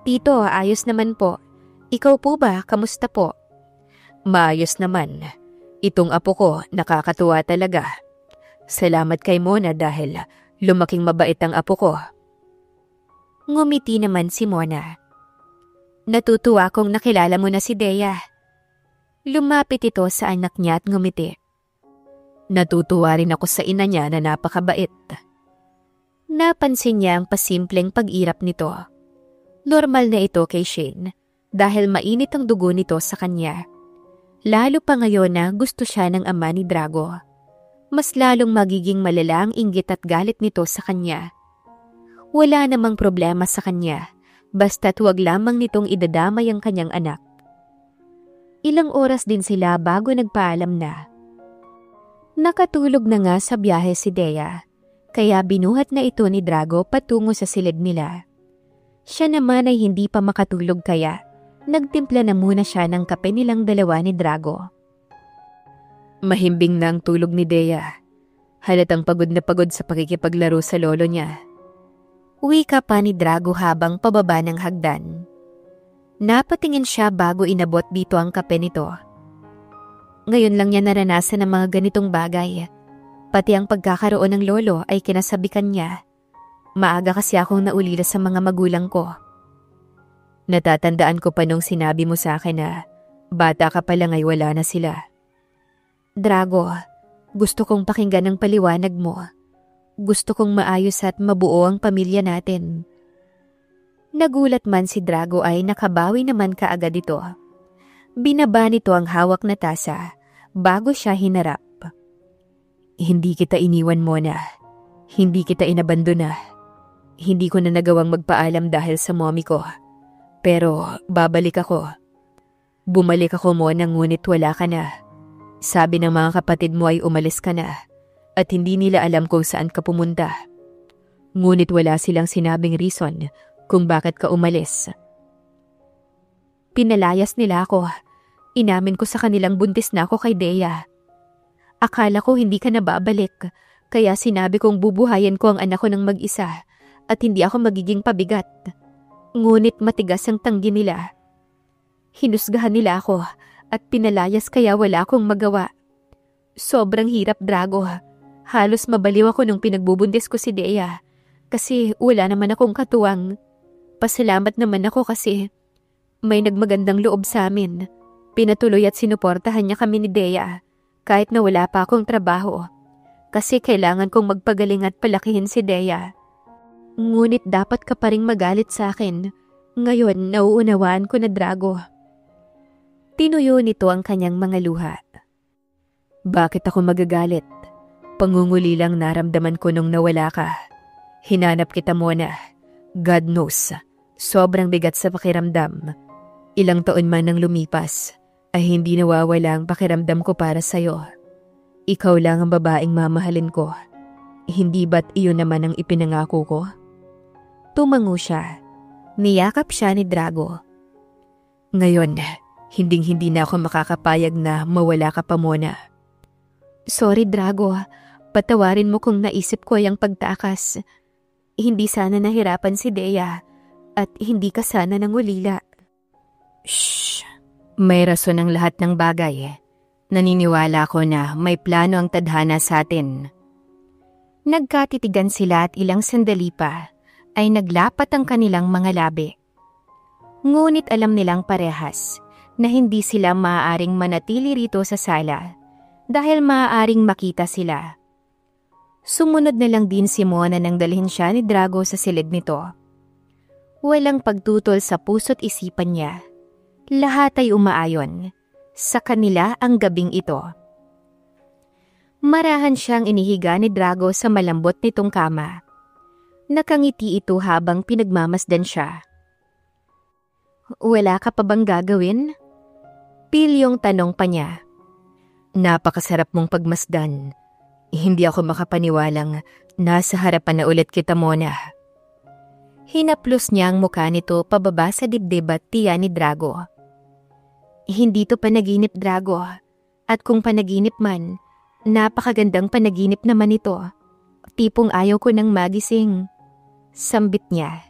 Tito, ayos naman po. Ikaw po ba, kamusta po? Maayos naman. Itong apo ko, nakakatuwa talaga. Salamat kay Mona dahil lumaking mabait ang apo ko. Ngumiti naman si Mona. Natutuwa kong nakilala mo na si Dea. Lumapit ito sa anak niya at ngumiti. Natutuwa rin ako sa ina niya na napakabait. Napansin niya ang pasimpleng pag-irap nito. Normal na ito kay Shane dahil mainit ang dugo nito sa kanya. Lalo pa ngayon na gusto siya ng ama ni Drago. Mas lalong magiging malala ang inggit at galit nito sa kanya. Wala namang problema sa kanya, basta't huwag lamang nitong idadamay ang kanyang anak. Ilang oras din sila bago nagpaalam na. Nakatulog na nga sa biyahe si Dea, kaya binuhat na ito ni Drago patungo sa silid nila. Siya naman ay hindi pa makatulog kaya nagtimpla na muna siya ng kape nilang dalawa ni Drago. Mahimbing na ang tulog ni Dea. Halatang pagod na pagod sa pakikipaglaro sa lolo niya. Wika pa ni Drago habang pababa ng hagdan. Napatingin siya bago inabot dito ang kape nito. Ngayon lang niya naranasan ang mga ganitong bagay. Pati ang pagkakaroon ng lolo ay kinasabikan niya. Maaga kasi akong naulila sa mga magulang ko. Natatandaan ko pa nung sinabi mo sa akin na bata ka pa lang ay wala na sila. Drago, gusto kong pakinggan ang paliwanag mo. Gusto kong maayos at mabuo ang pamilya natin. Nagulat man si Drago ay nakabawi naman kaagad ito. Binaba nito ang hawak na tasa bago siya hinarap. Hindi kita iniwan, Mona. Hindi kita inabandona. Hindi ko na nagawang magpaalam dahil sa mommy ko. Pero babalik ako. Bumalik ako, Mona, ngunit wala ka na. Sabi ng mga kapatid mo ay umalis ka na at hindi nila alam kung saan ka pumunta. Ngunit wala silang sinabing reason kung bakit ka umalis. Pinalayas nila ako. Inamin ko sa kanilang buntis na ako kay Dea. Akala ko hindi ka na babalik, kaya sinabi kong bubuhayan ko ang anak ko ng mag-isa at hindi ako magiging pabigat. Ngunit matigas ang tanggi nila. Hinusgahan nila ako at pinalayas kaya wala akong magawa. Sobrang hirap, Drago. Halos mabaliw ako nung pinagbubuntis ko si Dea kasi wala naman akong katuwang. Pasalamat naman ako kasi may nagmagandang loob sa amin. Pinatuloy at sinuportahan niya kami ni Dea kahit na wala pa akong trabaho kasi kailangan kong magpagaling at palakihin si Dea. Ngunit dapat ka pa ring magalit sa akin. Ngayon, nauunawaan ko na, Drago. Tinuyo nito ang kanyang mga luha. Bakit ako magagalit? Pangunguli lang naramdaman ko nung nawala ka. Hinanap kita, Mona. God knows, Sobrang bigat sa pakiramdam. Ilang taon man nang lumipas, ay hindi nawawala ang pakiramdam ko para sa'yo. Ikaw lang ang babaeng mamahalin ko. Hindi ba't iyon naman ang ipinangako ko? Tumango siya. Niyakap siya ni Drago. Ngayon, hinding-hindi na ako makakapayag na mawala ka pa muna. Sorry Drago, patawarin mo kung naisip ko ang pagtakas. Hindi sana nahirapan si Dea at hindi ka sana nangulila. Shh! May rason ang lahat ng bagay. Naniniwala ko na may plano ang tadhana sa atin. Nagkatitigan sila at ilang sandali pa ay naglapat ang kanilang mga labi. Ngunit alam nilang parehas na hindi sila maaaring manatili rito sa sala dahil maaaring makita sila. Sumunod na lang din si Mona nang dalhin siya ni Drago sa silid nito. Walang pagtutol sa puso't isipan niya. Lahat ay umaayon sa kanila ang gabing ito. Marahan siyang inihiga ni Drago sa malambot nitong kama. Nakangiti ito habang pinagmamasdan siya. Wala ka pa bang gagawin? Pilyong tanong pa niya. Napakasarap mong pagmasdan. Hindi ako makapaniwalang nasa harapan na ulit kita, Mona. Hinaplos niya ang mukha nito pababa sa dibdib at tiyan ni Drago. Hindi to panaginip, Drago. At kung panaginip man, napakagandang panaginip naman ito. Tipong ayaw ko nang magising. Sambit niya.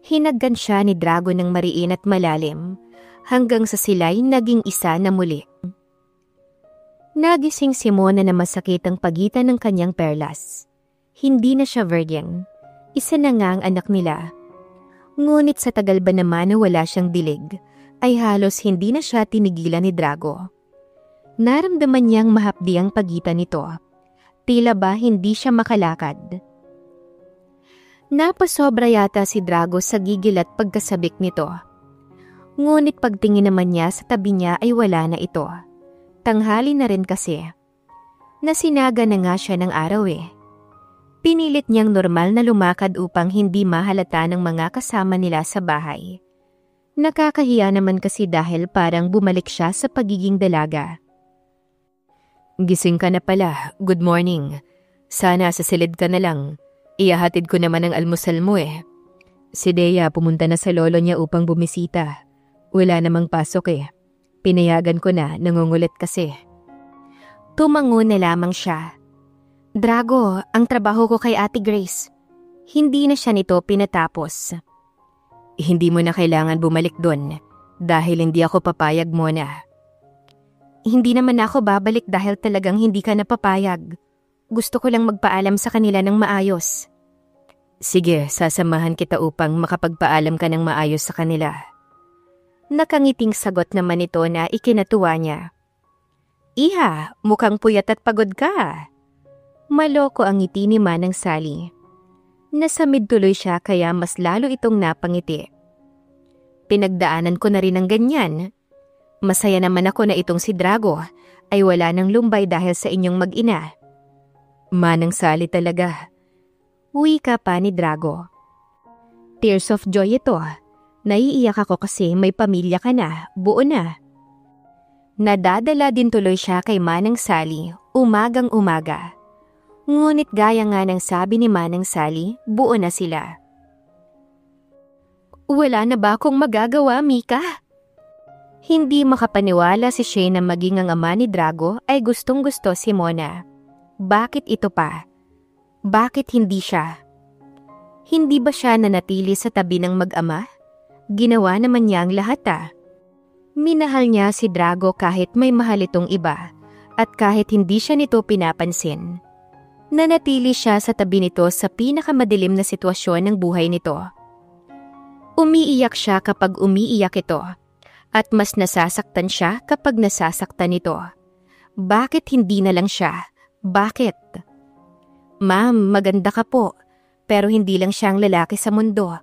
Hinaggan siya ni Drago ng mariin at malalim hanggang sa sila'y naging isa na muli. Nagising si Mona na masakit ang pagitan ng kanyang perlas. Hindi na siya virgin. Isa na nga ang anak nila. Ngunit sa tagal ba naman na wala siyang dilig, ay halos hindi na siya tinigilan ni Drago. Naramdaman niyang mahapdi ang pagitan nito. Tila ba hindi siya makalakad. Napasobra yata si Drago sa gigil at pagkasabik nito. Ngunit pagtingin naman niya sa tabi niya ay wala na ito. Tanghali na rin kasi. Nasinaga na nga siya ng araw eh. Pinilit niyang normal na lumakad upang hindi mahalata ng mga kasama nila sa bahay. Nakakahiya naman kasi dahil parang bumalik siya sa pagiging dalaga. Gising ka na pala. Good morning. Sana sa silid ka na lang. Iyahatid ko naman ang almusal mo eh. Si Dea pumunta na sa lolo niya upang bumisita. Wala namang pasok eh. Pinayagan ko na, nangungulit kasi. Tumango na lamang siya. Drago, ang trabaho ko kay Ate Grace. Hindi na siya nito pinatapos. Hindi mo na kailangan bumalik doon dahil hindi ako papayag mo na. Hindi naman ako babalik dahil talagang hindi ka napapayag. Gusto ko lang magpaalam sa kanila ng maayos. Sige, sasamahan kita upang makapagpaalam ka ng maayos sa kanila. Nakangiting sagot naman ito na ikinatuwa niya. Iha, mukhang puyat at pagod ka. Maloko ang ngiti ni Manang Sally. Nasamid tuloy siya kaya mas lalo itong napangiti. Pinagdaanan ko na rin ng ganyan. Masaya naman ako na itong si Drago ay wala ng lumbay dahil sa inyong mag-ina. Manang Sally talaga. Wika pa ni Drago. Tears of joy ito. Naiiyak ako kasi may pamilya ka na, buo na. Nadadala din tuloy siya kay Manang Sally, umagang umaga. Ngunit gaya nga ng sabi ni Manang Sally, buo na sila. Wala na ba akong magagawa, Mika? Hindi makapaniwala si Shane na maging ang ama ni Drago ay gustong-gusto si Mona. Bakit ito pa? Bakit hindi siya? Hindi ba siya nanatili sa tabi ng mag-ama? Ginawa naman niya ang lahat Minahal niya si Drago kahit may mahal itong iba at kahit hindi siya nito pinapansin. Nanatili siya sa tabi nito sa pinakamadilim na sitwasyon ng buhay nito. Umiiyak siya kapag umiiyak ito at mas nasasaktan siya kapag nasasaktan ito. Bakit hindi na lang siya? Bakit? Ma'am, maganda ka po, pero hindi lang siyang lalaki sa mundo.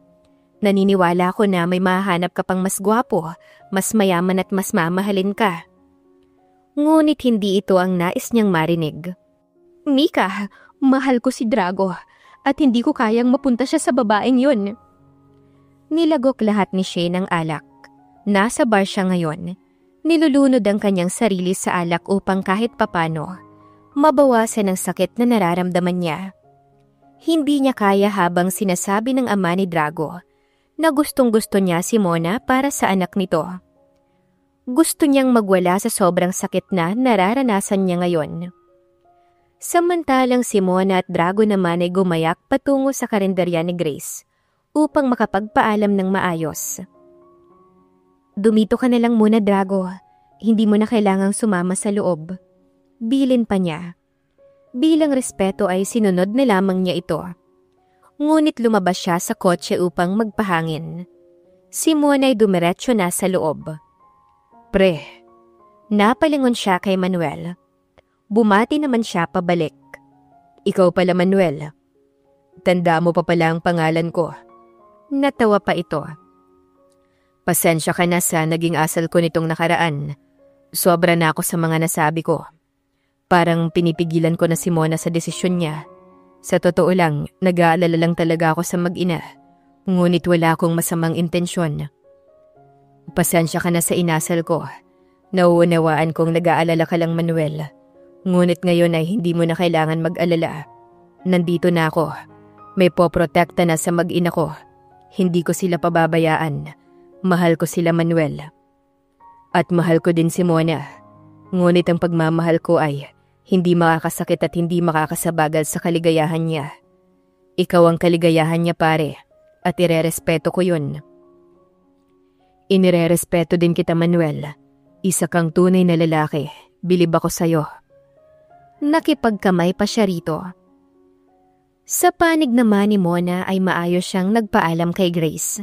Naniniwala ko na may mahanap ka pang mas gwapo, mas mayaman at mas mamahalin ka. Ngunit hindi ito ang nais niyang marinig. Mika, mahal ko si Drago at hindi ko kayang mapunta siya sa babaeng yun. Nilagok lahat ni Shane ang alak. Nasa bar siya ngayon. Nilulunod ang kanyang sarili sa alak upang kahit papano mabawasan ang sakit na nararamdaman niya. Hindi niya kaya habang sinasabi ng ama ni Drago na gustong-gusto niya si Mona para sa anak nito. Gusto niyang magwala sa sobrang sakit na nararanasan niya ngayon. Samantalang si Mona at Drago naman ay gumayak patungo sa karinderya ni Grace upang makapagpaalam ng maayos. Dumito ka na lang muna, Drago. Hindi mo na kailangang sumama sa loob. Bilin pa niya. Bilang respeto ay sinunod na lamang niya ito. Ngunit lumabas siya sa kotse upang magpahangin. Si Mona ay dumiretso na sa loob. Pre, napalingon siya kay Manuel. Bumati naman siya pabalik. Ikaw pala, Manuel. Tanda mo pa pala ang pangalan ko. Natawa pa ito. Pasensya ka na sa naging asal ko nitong nakaraan. Sobra na ako sa mga nasabi ko. Parang pinipigilan ko na si Mona sa desisyon niya. Sa totoo lang, nag-aalala lang talaga ako sa mag-ina. Ngunit wala akong masamang intensyon. Pasensya ka na sa inasal ko. Nauunawaan kong nag-aalala ka lang, Manuel. Ngunit ngayon ay hindi mo na kailangan mag-alala. Nandito na ako. May poprotekta na sa mag-ina ko. Hindi ko sila pababayaan. Mahal ko sila, Manuel. At mahal ko din si Mona. Ngunit ang pagmamahal ko ay hindi makakasakit at hindi makakasabagal sa kaligayahan niya. Ikaw ang kaligayahan niya, pare, at irerespeto ko yun. Inirerespeto din kita, Manuel. Isa kang tunay na lalaki. Bilib ako sa'yo. Nakipagkamay pa siya rito. Sa panig naman ni Mona ay maayos siyang nagpaalam kay Grace.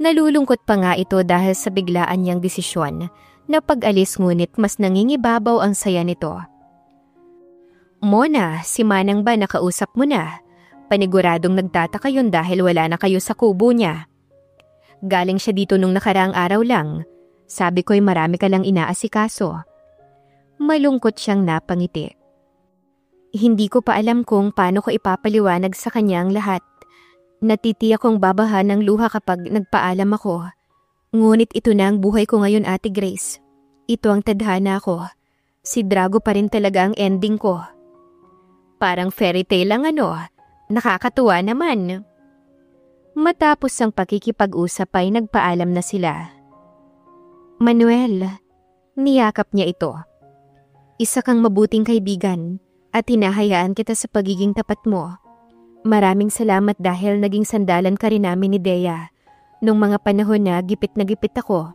Nalulungkot pa nga ito dahil sa biglaan niyang desisyon na pag-alis ngunit mas nangingibabaw ang saya nito. Mona, si Manang ba nakausap mo na? Paniguradong nagtataka yun dahil wala na kayo sa kubo niya. Galing siya dito nung nakaraang araw lang. Sabi ko'y marami ka lang inaasikaso. Malungkot siyang napangiti. Hindi ko pa alam kung paano ko ipapaliwanag sa kanya ang lahat. Natitiyak kong babahan ng luha kapag nagpaalam ako. Ngunit ito na ang buhay ko ngayon, Ate Grace. Ito ang tadhana ko. Si Drago pa rin talaga ang ending ko. Parang fairy tale lang ano. Nakakatuwa naman. Matapos ang pakikipag-usap ay nagpaalam na sila. Manuel, niyakap niya ito. Isa kang mabuting kaibigan at hinahayaan kita sa pagiging tapat mo. Maraming salamat dahil naging sandalan ka rin namin ni Dea. Nung mga panahon na gipit ako,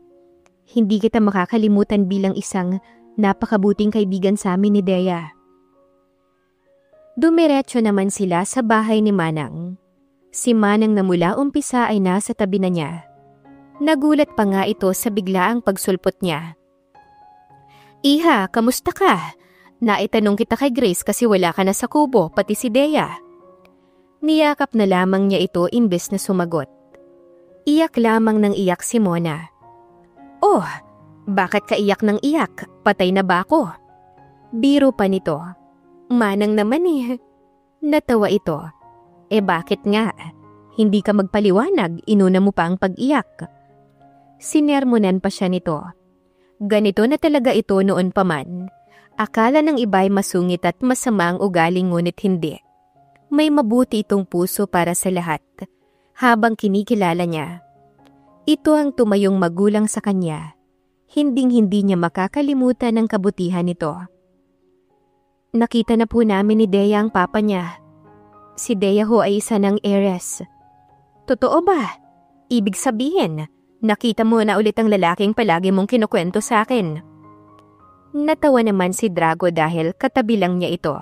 hindi kita makakalimutan bilang isang napakabuting kaibigan sa amin ni Dea. Dumiretso naman sila sa bahay ni Manang. Si Manang na mula umpisa ay nasa tabi na niya. Nagulat pa nga ito sa biglaang pagsulpot niya. Iha, kamusta ka? Naitanong kita kay Grace kasi wala ka na sa kubo, pati si Dea. Niyakap na lamang niya ito imbes na sumagot. Iyak lamang ng iyak si Mona. Oh, bakit ka iyak ng iyak? Patay na ba ako? Biro pa nito. Manang naman eh. Natawa ito. Bakit nga? Hindi ka magpaliwanag, inuna mo pa ang pag-iyak. Sinermonan pa siya nito. Ganito na talaga ito noon pa man. Akala ng iba'y masungit at masama ang ugali ngunit hindi. May mabuti itong puso para sa lahat. Habang kinikilala niya, ito ang tumayong magulang sa kanya. Hinding-hindi niya makakalimutan ang kabutihan nito. Nakita na po namin ni Dea ang papa niya. Si Dea ho ay isa ng heiress. Totoo ba? Ibig sabihin, nakita mo na ulit ang lalaking palagi mong kinukwento sa akin. Natawa naman si Drago dahil katabi lang niya ito.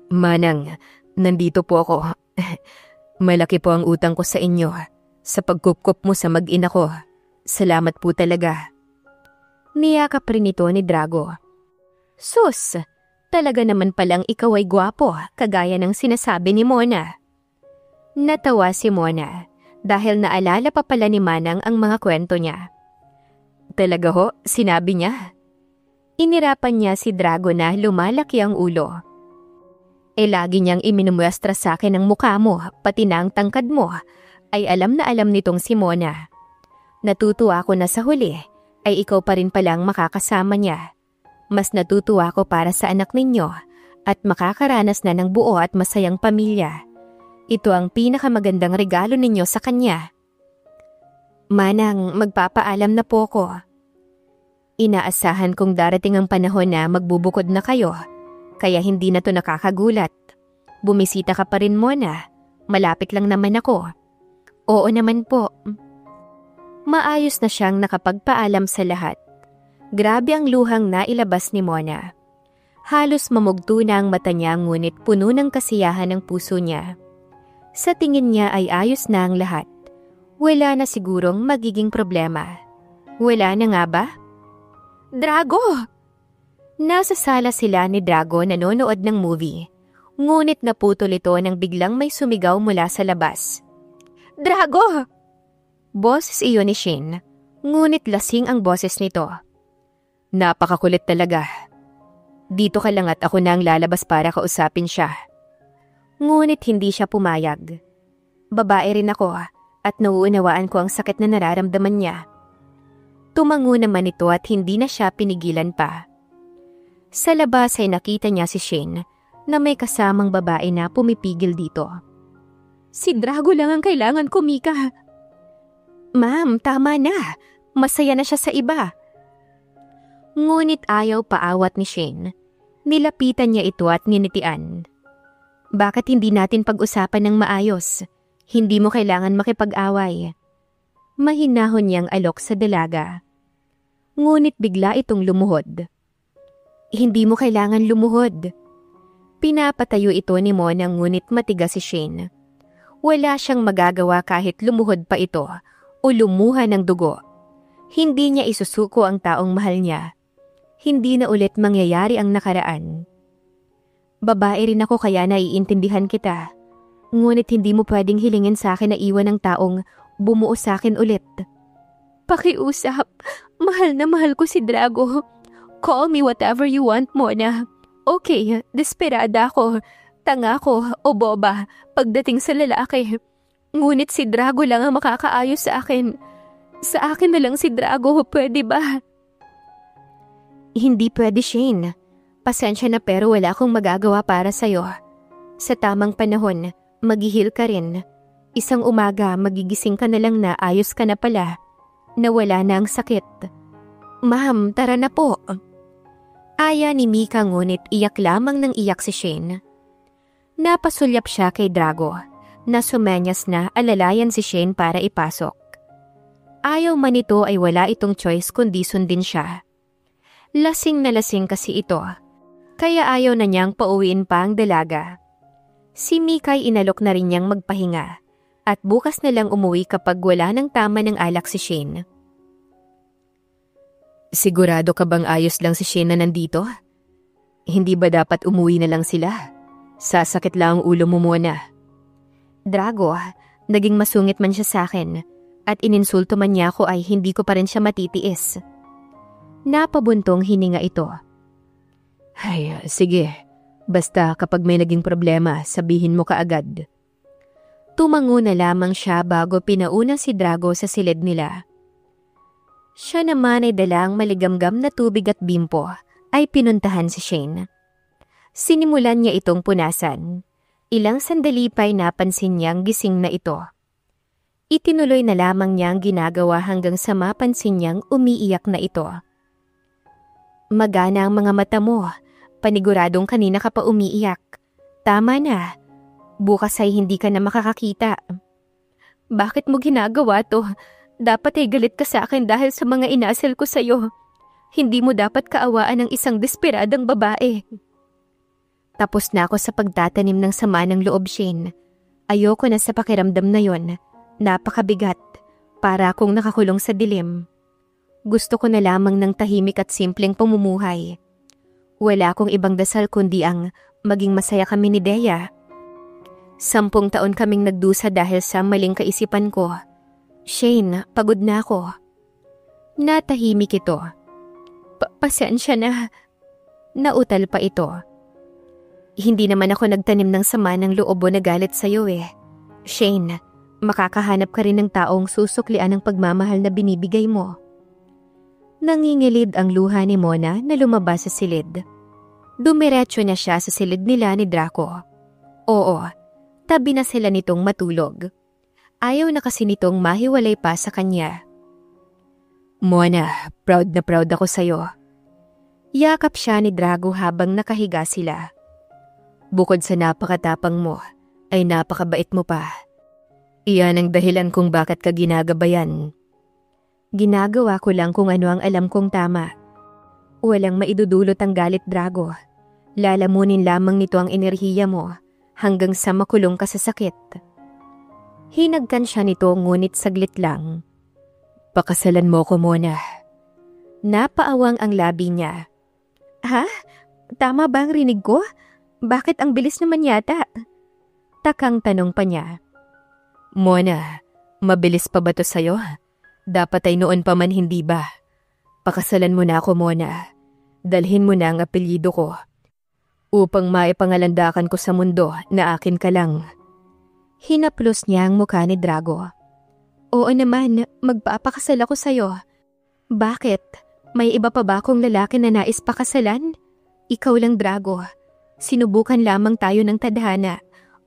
Manang, nandito po ako. Malaki po ang utang ko sa inyo. Sa pagkupkup mo sa mag-ina ko. Salamat po talaga. Niyakap rin ito ni Drago. Sus, talaga naman palang ikaw ay gwapo, kagaya ng sinasabi ni Mona. Natawa si Mona dahil naalala pa pala ni Manang ang mga kwento niya. Talaga ho, sinabi niya. Inirapan niya si Drago na lumalaki ang ulo. Lagi niyang iminumuestra sa akin ang mukha mo, pati na ang tangkad mo. ay alam na alam nitong si Mona. Natutuwa ako na sa huli ay ikaw pa rin palang makakasama niya. Mas natutuwa ako para sa anak ninyo at makakaranas na ng buo at masayang pamilya. Ito ang pinakamagandang regalo ninyo sa kanya. Manang, magpapaalam na po ko. Inaasahan kong darating ang panahon na magbubukod na kayo, kaya hindi na to nakakagulat. Bumisita ka pa rin, Mona. Malapit lang naman ako. Oo naman po. Maayos na siyang nakapagpaalam sa lahat. Grabe ang luhang nailabas ni Mona. Halos mamugto na ang mata niya ngunit puno ng kasiyahan ang puso niya. Sa tingin niya ay ayos na ang lahat. Wala na sigurong magiging problema. Wala na nga ba? Drago! Nasa sala sila ni Drago nanonood ng movie. Ngunit naputol ito nang biglang may sumigaw mula sa labas. Drago! Boses iyon ni Shin, ngunit lasing ang boses nito. Napakakulit talaga. Dito ka lang at ako na ang lalabas para kausapin siya. Ngunit hindi siya pumayag. Babae rin ako at nauunawaan ko ang sakit na nararamdaman niya. Tumango naman ito at hindi na siya pinigilan pa. Sa labas ay nakita niya si Shin na may kasamang babae na pumipigil dito. Si Drago lang ang kailangan ko, Mika. Ma'am, tama na. Masaya na siya sa iba. Ngunit ayaw paawat ni Shin. Nilapitan niya ito at nginitian. Bakit hindi natin pag-usapan ng maayos? Hindi mo kailangan makipag-away. Mahinahon niyang alok sa dalaga. Ngunit bigla itong lumuhod. Hindi mo kailangan lumuhod. Pinapatayo ito ni Mona ngunit matigas si Shane. Wala siyang magagawa kahit lumuhod pa ito o lumuha ng dugo. Hindi niya isusuko ang taong mahal niya. Hindi na ulit mangyayari ang nakaraan. Babae rin ako kaya naiintindihan kita. Ngunit hindi mo pwedeng hilingin sa akin na iwan ng taong bumuo sa akin ulit. Pakiusap. Mahal na mahal ko si Drago. Call me whatever you want, Mona. Okay, desperada ako. Tanga ko o boba pagdating sa lalaki. Ngunit si Drago lang ang makakaayos sa akin. Sa akin na lang si Drago, pwede ba? Hindi pwede, Shane. Pasensya na pero wala akong magagawa para sa'yo. Sa tamang panahon, maghihil ka rin. Isang umaga, magigising ka na lang na ayos ka na pala. Nawala na ang sakit. Ma'am, tara na po. Aya ni Mika ngunit iyak lamang ng iyak si Shane. Napasulyap siya kay Drago na sumenyas na alalayan si Shane para ipasok. Ayaw man ito ay wala itong choice kundi sundin siya. Lasing na lasing kasi ito, kaya ayaw na niyang pauwiin pa ang dalaga. Si Mika ay inalok na rin niyang magpahinga at bukas na lang umuwi kapag wala ng tama ng alak si Shane. Sigurado ka bang ayos lang si Shane na nandito? Hindi ba dapat umuwi na lang sila? Sasakit lang ang ulo mo muna. Drago, naging masungit man siya sa akin at ininsulto man niya ako ay hindi ko pa rin siya matitiis. Napabuntong hininga ito. Ay, sige. Basta kapag may naging problema, sabihin mo kaagad. Tumango na lamang siya bago pinauna si Drago sa silid nila. Siya naman ay dalang maligamgam na tubig at bimpo ay pinuntahan si Shane. Sinimulan niya itong punasan. Ilang sandali pa'y napansin niyang gising na ito. Itinuloy na lamang niyang ginagawa hanggang sa mapansin niyang umiiyak na ito. Magana ang mga mata mo. Paniguradong kanina ka pa umiiyak. Tama na. Bukas ay hindi ka na makakakita. Bakit mo ginagawa to? Dapat ay galit ka sa akin dahil sa mga inasal ko sa'yo. Hindi mo dapat kaawaan ng isang desperadang babae. Tapos na ako sa pagtatanim ng sama ng loob, Shane. Ayoko na sa pakiramdam na yon. Napakabigat. Para akong nakakulong sa dilim. Gusto ko na lamang ng tahimik at simpleng pamumuhay. Wala akong ibang dasal kundi ang maging masaya kami ni Dea. 10 taon kaming nagdusa dahil sa maling kaisipan ko. Shane, pagod na ako. Natahimik ito. Pasensya na. Nautal pa ito. Hindi naman ako nagtanim ng sama ng loob o nagalit sa'yo eh. Shane, makakahanap ka rin ng taong susuklian ng pagmamahal na binibigay mo. Nangingilid ang luha ni Mona na lumabas sa silid. Dumiretso na siya sa silid nila ni Draco. Oo, tabi na sila nitong matulog. Ayaw na kasi nitong mahiwalay pa sa kanya. Mona, proud na proud ako sa'yo. Yakap siya ni Drago habang nakahiga sila. Bukod sa napakatapang mo, ay napakabait mo pa. Iyan ang dahilan kung bakit ka ginagabayan. Ginagawa ko lang kung ano ang alam kong tama. Walang maidudulot ang galit, Drago. Lalamunin lamang nito ang enerhiya mo hanggang sa makulong ka sa sakit. Hinagkan siya nito ngunit saglit lang. Pakasalan mo ko, Mona. Napaawang ang labi niya. Ha? Tama ba ang rinig ko? Bakit ang bilis naman yata? Takang tanong pa niya. Mona, mabilis pa ba to sa'yo? Dapat ay noon pa man, hindi ba? Pakasalan mo na ako, Mona. Dalhin mo na ang apelyido ko upang maipangalandakan ko sa mundo na akin ka lang. Hinaplos niya ang mukha ni Drago. Oo naman, magpapakasal ako sa'yo. Bakit? May iba pa ba akong lalaki na nais pakasalan? Ikaw lang, Drago. Sinubukan lamang tayo ng tadhana,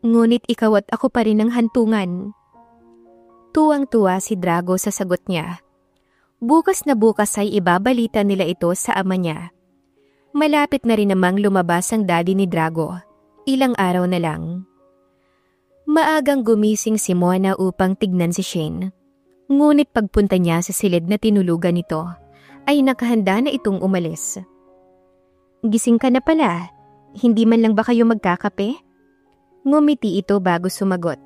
ngunit ikaw at ako pa rin ang hantungan. Tuwang-tuwa si Drago sa sagot niya. Bukas na bukas ay ibabalita nila ito sa ama niya. Malapit na rin namang lumabas ang daddy ni Drago. Ilang araw na lang. Maagang gumising si Mona upang tignan si Shane. Ngunit pagpunta niya sa silid na tinulugan nito, ay nakahanda na itong umalis. Gising ka na pala. Hindi man lang ba kayo magkakape? Ngumiti ito bago sumagot.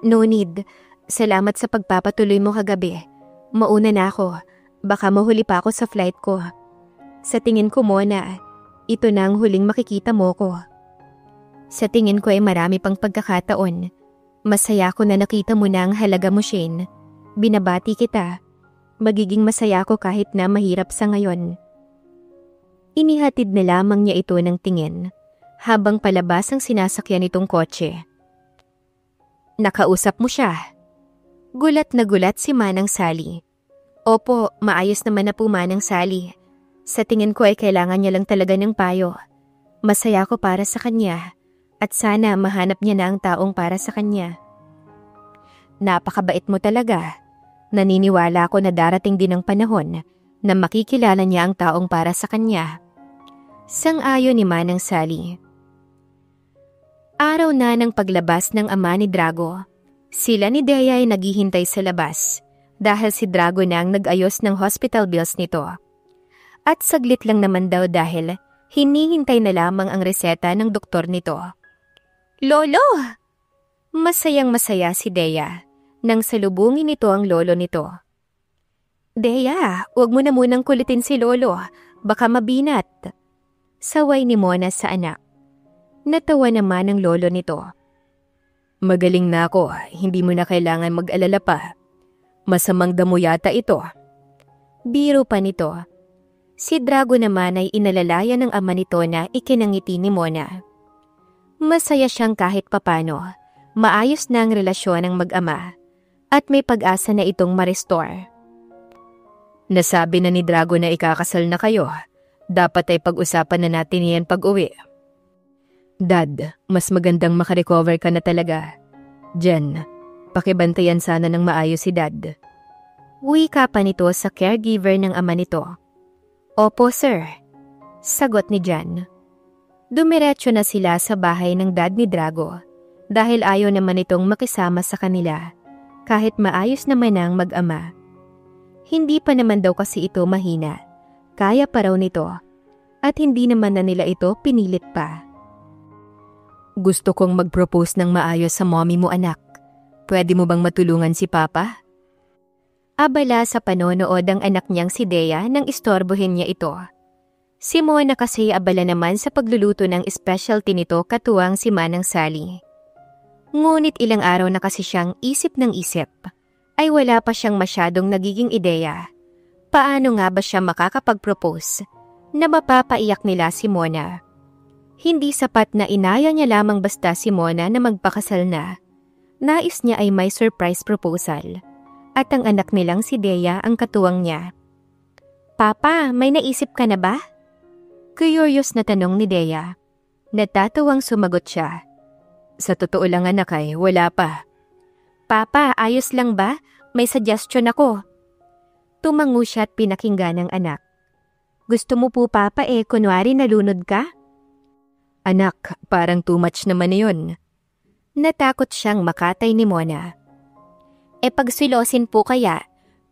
No need. Salamat sa pagpapatuloy mo kagabi. Mauna na ako. Baka mahuli pa ako sa flight ko. Sa tingin ko, Mona, ito na ang huling makikita mo ko. Sa tingin ko ay marami pang pagkakataon. Masaya ko na nakita mo na ang halaga mo, Shane. Binabati kita. Magiging masaya ko kahit na mahirap sa ngayon. Inihatid na lamang niya ito ng tingin habang palabas ang sinasakyan nitong kotse. Nakausap mo siya. Gulat na gulat si Manang Sally. Opo, maayos naman na po, Manang Sally. Sa tingin ko ay kailangan niya lang talaga ng payo. Masaya ko para sa kanya. At sana mahanap niya na ang taong para sa kanya. Napakabait mo talaga. Naniniwala ako na darating din ang panahon na makikilala niya ang taong para sa kanya. Sang-ayon ni Manang Sally. Araw na ng paglabas ng ama ni Drago. Sila ni Dea ay naghihintay sa labas dahil si Drago na ang nag-ayos ng hospital bills nito. At saglit lang naman daw dahil hinihintay na lamang ang reseta ng doktor nito. Lolo! Masayang-masaya si Dea nang salubungin nito ang lolo nito. Dea, huwag mo na munang kulitin si Lolo. Baka mabinat. Saway ni Mona sa anak. Natawa naman ang lolo nito. Magaling na ako. Hindi mo na kailangan mag-alala pa. Masamang damo yata ito. Biro pa nito. Si Drago naman ay inalalayan ng ama nito na ikinangiti ni Mona. Masaya siyang kahit papano. Maayos na ang relasyon ng mag-ama at may pag-asa na itong ma-restore. Nasabi na ni Drago na ikakasal na kayo. Dapat ay pag-usapan na natin yan pag-uwi. Dad, mas magandang makarecover ka na talaga. Jen, pakibantayan sana ng maayos si Dad. Wika pa nito sa caregiver ng ama nito. Opo, sir. Sagot ni Jan. Dumiretso na sila sa bahay ng dad ni Drago dahil ayaw naman itong makisama sa kanila kahit maayos naman ang mag-ama. Hindi pa naman daw kasi ito mahina. Kaya pa raw nito at hindi naman na nila ito pinilit pa. Gusto kong mag-propose ng maayos sa mommy mo, anak. Pwede mo bang matulungan si Papa? Abala sa panonood ang anak niyang si Dea nang istorbohin niya ito. Si Mona kasi abala naman sa pagluluto ng specialty nito katuwang si Manang Sally. Ngunit ilang araw na kasi siyang isip ng isip, ay wala pa siyang masyadong nagiging ideya. Paano nga ba siya makakapag-propose na mapapaiyak nila si Mona? Hindi sapat na inaya niya lamang basta si Mona na magpakasal na. Nais niya ay may surprise proposal at ang anak nilang si Dea ang katuwang niya. Papa, may naisip ka na ba? Curious na tanong ni Dea. Natatuwang sumagot siya. Sa totoo lang anak ay wala pa. Papa, ayos lang ba? May suggestion ako. Tumango siya at pinakinggan ng anak. Gusto mo po papa kunwari nalunod ka? Anak, parang too much naman na yun. Natakot siyang makatay ni Mona. Pagsilosin po kaya,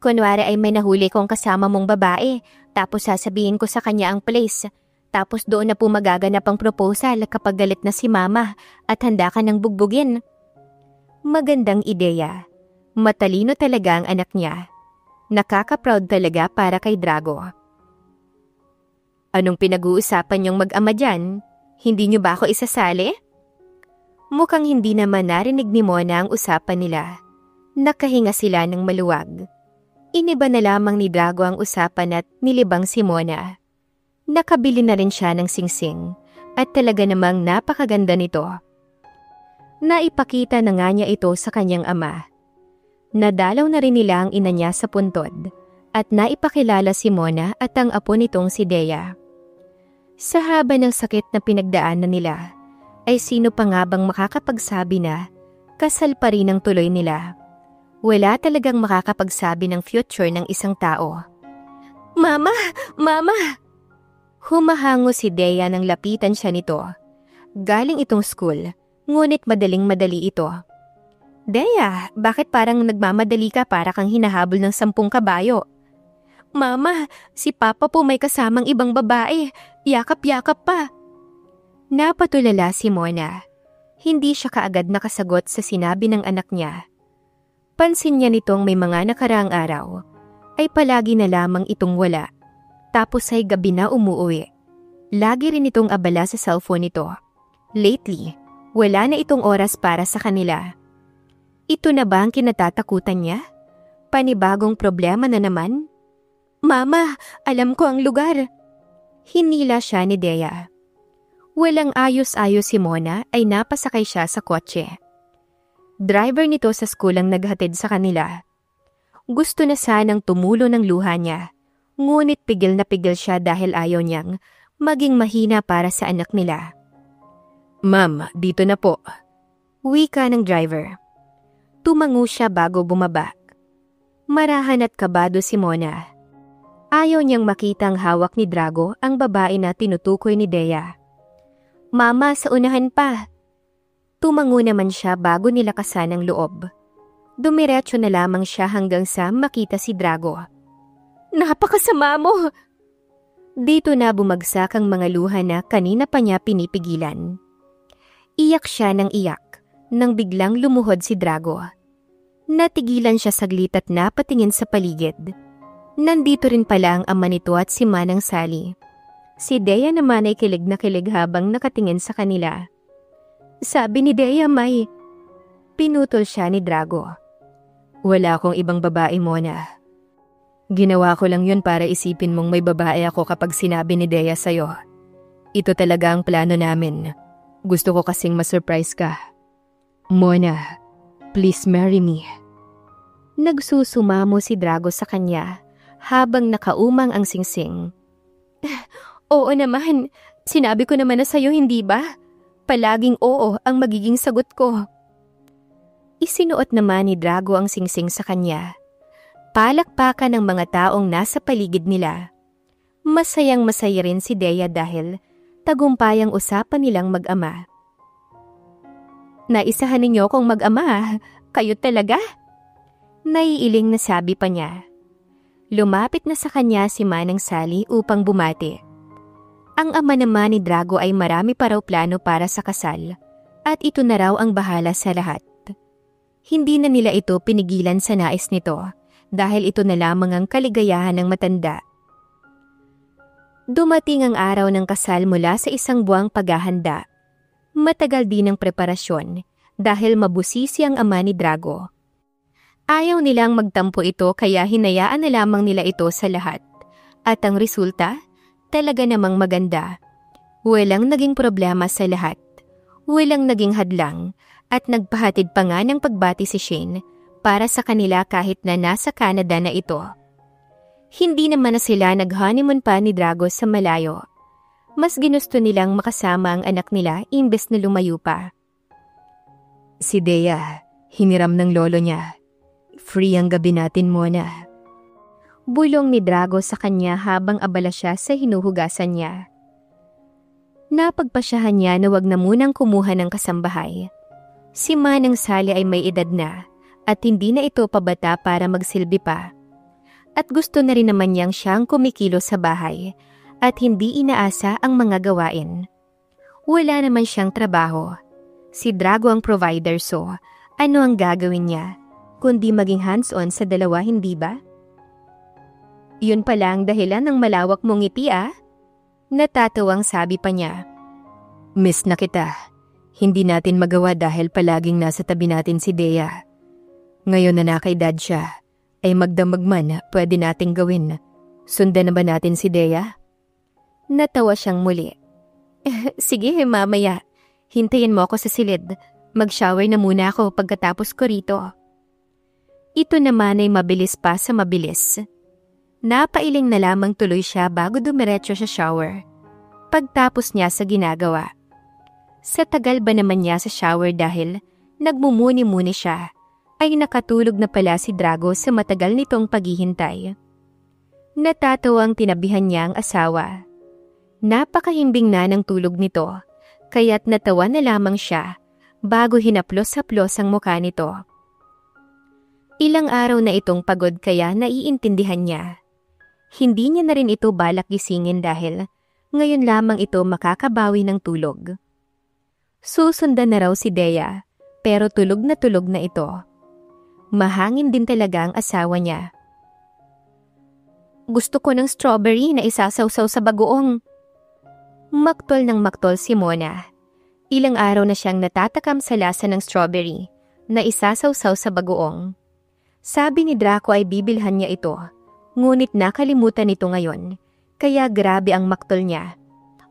kunwari ay may nahuli kong kasama mong babae, tapos sasabihin ko sa kanya ang place, tapos doon na po magaganap ang proposal kapag galit na si mama at handa ka ng bugbugin. Magandang ideya. Matalino talaga ang anak niya. Nakaka-proud talaga para kay Drago. Anong pinag-uusapan niyong mag-ama dyan? Hindi niyo ba ako isasali? Mukhang hindi naman narinig ni Mona ang usapan nila. Nakahinga sila ng maluwag. Iniba na lamang ni Drago ang usapan at nilibang si Mona. Nakabili na rin siya ng singsing at talaga namang napakaganda nito. Naipakita na nga niya ito sa kanyang ama. Nadalaw na rin nila ang ina niya sa puntod at naipakilala si Mona at ang apo nitong si Dea. Sa haba ng sakit na pinagdaanan nila, ay sino pa nga bang makakapagsabi na kasal pa rin ang tuloy nila? Wala talagang makakapagsabi ng future ng isang tao. Mama! Mama! Humahango si Dea nang lapitan siya nito. Galing itong school, ngunit madaling-madali ito. Dea, bakit parang nagmamadali ka para kang hinahabol ng 10 kabayo? Mama, si Papa po may kasamang ibang babae. Yakap-yakap pa. Napatulala si Mona. Hindi siya kaagad nakasagot sa sinabi ng anak niya. Pansin niya nitong may mga nakaraang araw ay palagi na lamang itong wala. Tapos ay gabi na umuwi. Lagi rin itong abala sa cellphone nito. Lately, wala na itong oras para sa kanila. Ito na ba ang kinatatakutan niya? Panibagong problema na naman? Mama, alam ko ang lugar. Hinila siya ni Dea. Walang ayos-ayos si Mona ay napasakay siya sa kotse. Driver nito sa school ang naghatid sa kanila. Gusto na sanang tumulo ng luha niya, ngunit pigil na pigil siya dahil ayaw niyang maging mahina para sa anak nila. Ma'am, dito na po. Wika ng driver. Tumango siya bago bumaba. Marahan at kabado si Mona. Ayaw niyang makitang hawak ni Drago ang babae na tinutukoy ni Dea. Mama, sa unahan pa. Tumango naman siya bago nilakasan ang loob. Dumiretso na lamang siya hanggang sa makita si Drago. Napakasama mo! Dito na bumagsak ang mga luha na kanina pa niya pinipigilan. Iyak siya ng iyak nang biglang lumuhod si Drago. Natigilan siya saglit at napatingin sa paligid. Nandito rin pala ang ama nito at si Manang Sally. Si Dea naman ay kilig na kilig habang nakatingin sa kanila. Sabi ni Dea may... Pinutol siya ni Drago. Wala akong ibang babae, Mona. Ginawa ko lang yun para isipin mong may babae ako kapag sinabi ni Dea sa'yo. Ito talaga ang plano namin. Gusto ko kasing masurprise ka. Mona, please marry me. Nagsusumamo si Drago sa kanya habang nakaumang ang singsing. Oo naman, sinabi ko naman na sa'yo hindi ba? Palaging oo ang magiging sagot ko. Isinuot naman ni Drago ang singsing sa kanya. Palakpakan ng mga taong nasa paligid nila. Masayang masaya rin si Dea dahil tagumpay ang usapan nilang mag-ama. Naisahan ninyo kong mag-ama, kayo talaga? Naiiling na sabi pa niya. Lumapit na sa kanya si Manang Sally upang bumati. Ang ama naman ni Drago ay marami pa raw plano para sa kasal at ito na raw ang bahala sa lahat. Hindi na nila ito pinigilan sa nais nito dahil ito na lamang ang kaligayahan ng matanda. Dumating ang araw ng kasal mula sa isang buwang paghahanda. Matagal din ang preparasyon dahil mabusisi ang ama ni Drago. Ayaw nilang magtampo ito kaya hinayaan na lamang nila ito sa lahat. At ang resulta, talaga namang maganda. Walang naging problema sa lahat. Walang naging hadlang at nagpahatid pa nga ng pagbati si Shane para sa kanila kahit na nasa Canada na ito. Hindi naman na sila nag-honeymoon pa ni Drago sa malayo. Mas ginusto nilang makasama ang anak nila imbes na lumayo pa. Si Dea, hiniram ng lolo niya. Free ang gabi natin muna. Bulong ni Drago sa kanya habang abala siya sa hinuhugasan niya. Napagpasyahan niya na wag na munang kumuha ng kasambahay. Si Manang Sally ay may edad na at hindi na ito pabata para magsilbi pa. At gusto na rin naman niyang siyang kumikilo sa bahay at hindi inaasa ang mga gawain. Wala naman siyang trabaho. Si Drago ang provider, so ano ang gagawin niya kundi maging hands-on sa dalawa, hindi ba? Yun pala ang dahilan ng malawak mong ngiti, ah? Natatawang sabi pa niya. Miss na kita. Hindi natin magawa dahil palaging nasa tabi natin si Dea. Ngayon na nakaedad siya, ay magdamag man pwede nating gawin. Sundan na ba natin si Dea? Natawa siyang muli. Sige, mamaya. Hintayin mo ako sa silid. Mag-shower na muna ako pagkatapos ko rito. Ito naman ay mabilis pa sa mabilis. Napailing na lamang tuloy siya bago dumiretso sa shower. Pagtapos niya sa ginagawa. Sa tagal ba naman niya sa shower dahil nagmumuni-muni siya, ay nakatulog na pala si Drago sa matagal nitong paghihintay. Natatawang tinabihan niya ang asawa. Napakahimbing na ng tulog nito, kaya't natawa na lamang siya bago hinaplos-haplos ang mukha nito. Ilang araw na itong pagod kaya naiintindihan niya. Hindi niya na rin ito balak gisingin dahil ngayon lamang ito makakabawi ng tulog. Susundan na raw si Dea, pero tulog na ito. Mahangin din talaga ang asawa niya. Gusto ko ng strawberry na isasawsaw sa bagoong. Maktol ng maktol si Mona. Ilang araw na siyang natatakam sa lasa ng strawberry na isasawsaw sa bagoong. Sabi ni Draco ay bibilhan niya ito, ngunit nakalimutan ito ngayon, kaya grabe ang maktol niya.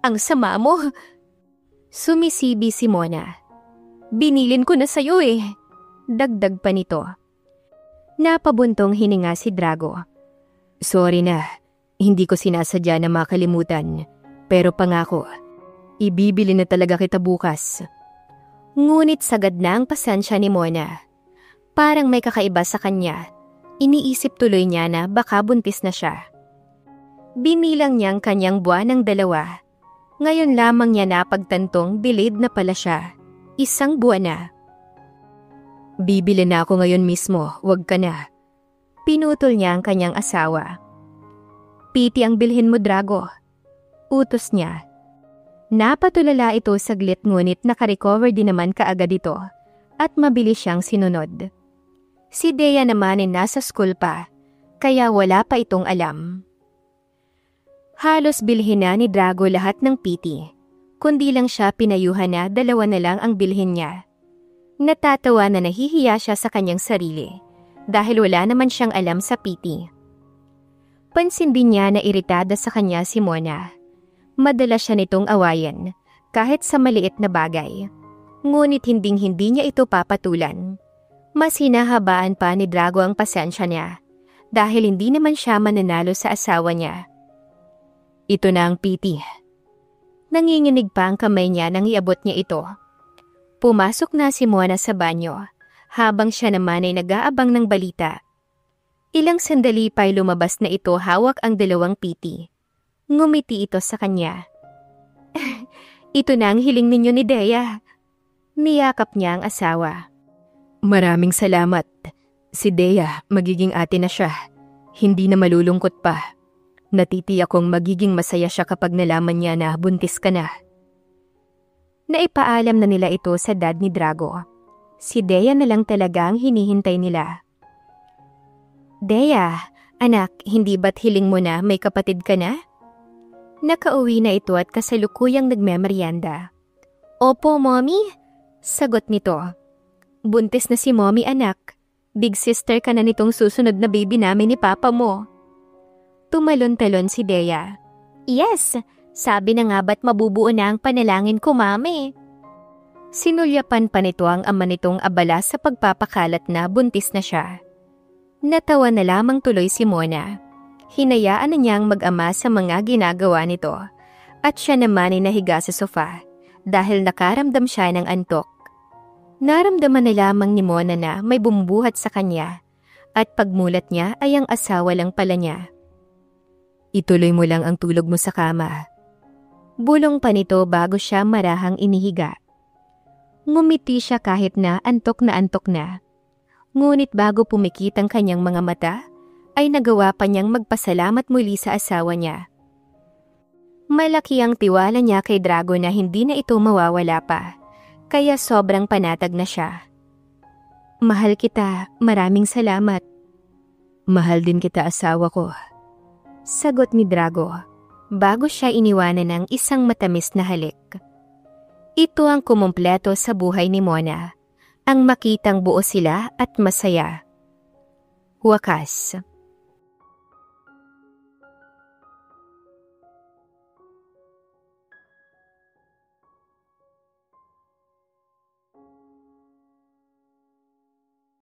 Ang sama mo! Sumisibi si Mona. Binilin ko na sa'yo eh. Dagdag pa nito. Napabuntong hininga si Drago. Sorry na, hindi ko sinasadya na makalimutan, pero pangako, ibibili na talaga kita bukas. Ngunit sagad na ang pasensya ni Mona. Parang may kakaiba sa kanya. Iniisip tuloy niya na baka buntis na siya. Binilang niyang kanyang buwan ng 2. Ngayon lamang niya napagtantong delayed na pala siya. 1 buwan na. Bibili na ako ngayon mismo, wag ka na. Pinutol niya ang kanyang asawa. Piti ang bilhin mo, Drago. Utos niya. Napatulala ito saglit ngunit nakarecover din naman kaagad ito at mabilis siyang sinunod. Si Dea naman ay nasa school pa, kaya wala pa itong alam. Halos bilhin na ni Drago lahat ng piti, kundi lang siya pinayuhan na 2 na lang ang bilhin niya. Natatawa na nahihiya siya sa kanyang sarili dahil wala naman siyang alam sa piti. Pansin din niya na iritada sa kanya si Mona. Madalas siya nitong awayan kahit sa maliit na bagay. Ngunit hinding-hindi niya ito papatulan. Mas hinahabaan pa ni Drago ang pasensya niya dahil hindi naman siya mananalo sa asawa niya. Ito na ang piti. Nanginginig pa ang kamay niya nang iabot niya ito. Pumasok na si Mona sa banyo habang siya naman ay nag-aabang ng balita. Ilang sandali pa'y lumabas na ito hawak ang 2 piti. Ngumiti ito sa kanya. Ito na ang hiling ninyo ni Dea. Niyakap niya ang asawa. Maraming salamat. Si Dea, magiging ate na siya. Hindi na malulungkot pa. Natitiyak kong magiging masaya siya kapag nalaman niya na buntis ka na. Naipaalam na nila ito sa dad ni Drago. Si Dea na lang talaga ang hinihintay nila. Dea, anak, hindi ba't hiling mo na may kapatid ka na? Nakauwi na ito at kasalukuyang nagmemeryenda. Opo, Mommy. Sagot nito. Buntis na si Mommy, anak. Big sister ka na nitong susunod na baby namin ni Papa mo. Tumalon-talon si Dea. Yes, sabi na nga ba't mabubuo na ang panalangin ko, Mami? Sinulyapan pa nito ang ama nitong abala sa pagpapakalat na buntis na siya. Natawa na lamang tuloy si Mona. Hinayaan na niyang mag-ama sa mga ginagawa nito at siya naman ay nahiga sa sofa dahil nakaramdam siya ng antok. Naramdaman na lamang ni Mona na may bumubuhat sa kanya at pagmulat niya ay ang asawa lang pala niya. Ituloy mo lang ang tulog mo sa kama. Bulong pa nito bago siya marahang inihiga. Ngumiti siya kahit na antok na. Ngunit bago pumikit ang kanyang mga mata, ay nagawa pa niyang magpasalamat muli sa asawa niya. Malaki ang tiwala niya kay Drago na hindi na ito mawawala pa, kaya sobrang panatag na siya. Mahal kita, maraming salamat. Mahal din kita, asawa ko. Sagot ni Drago, bago siya iniwanan ng isang matamis na halik. Ito ang kumumpleto sa buhay ni Mona, ang makitang buo sila at masaya. Wakas.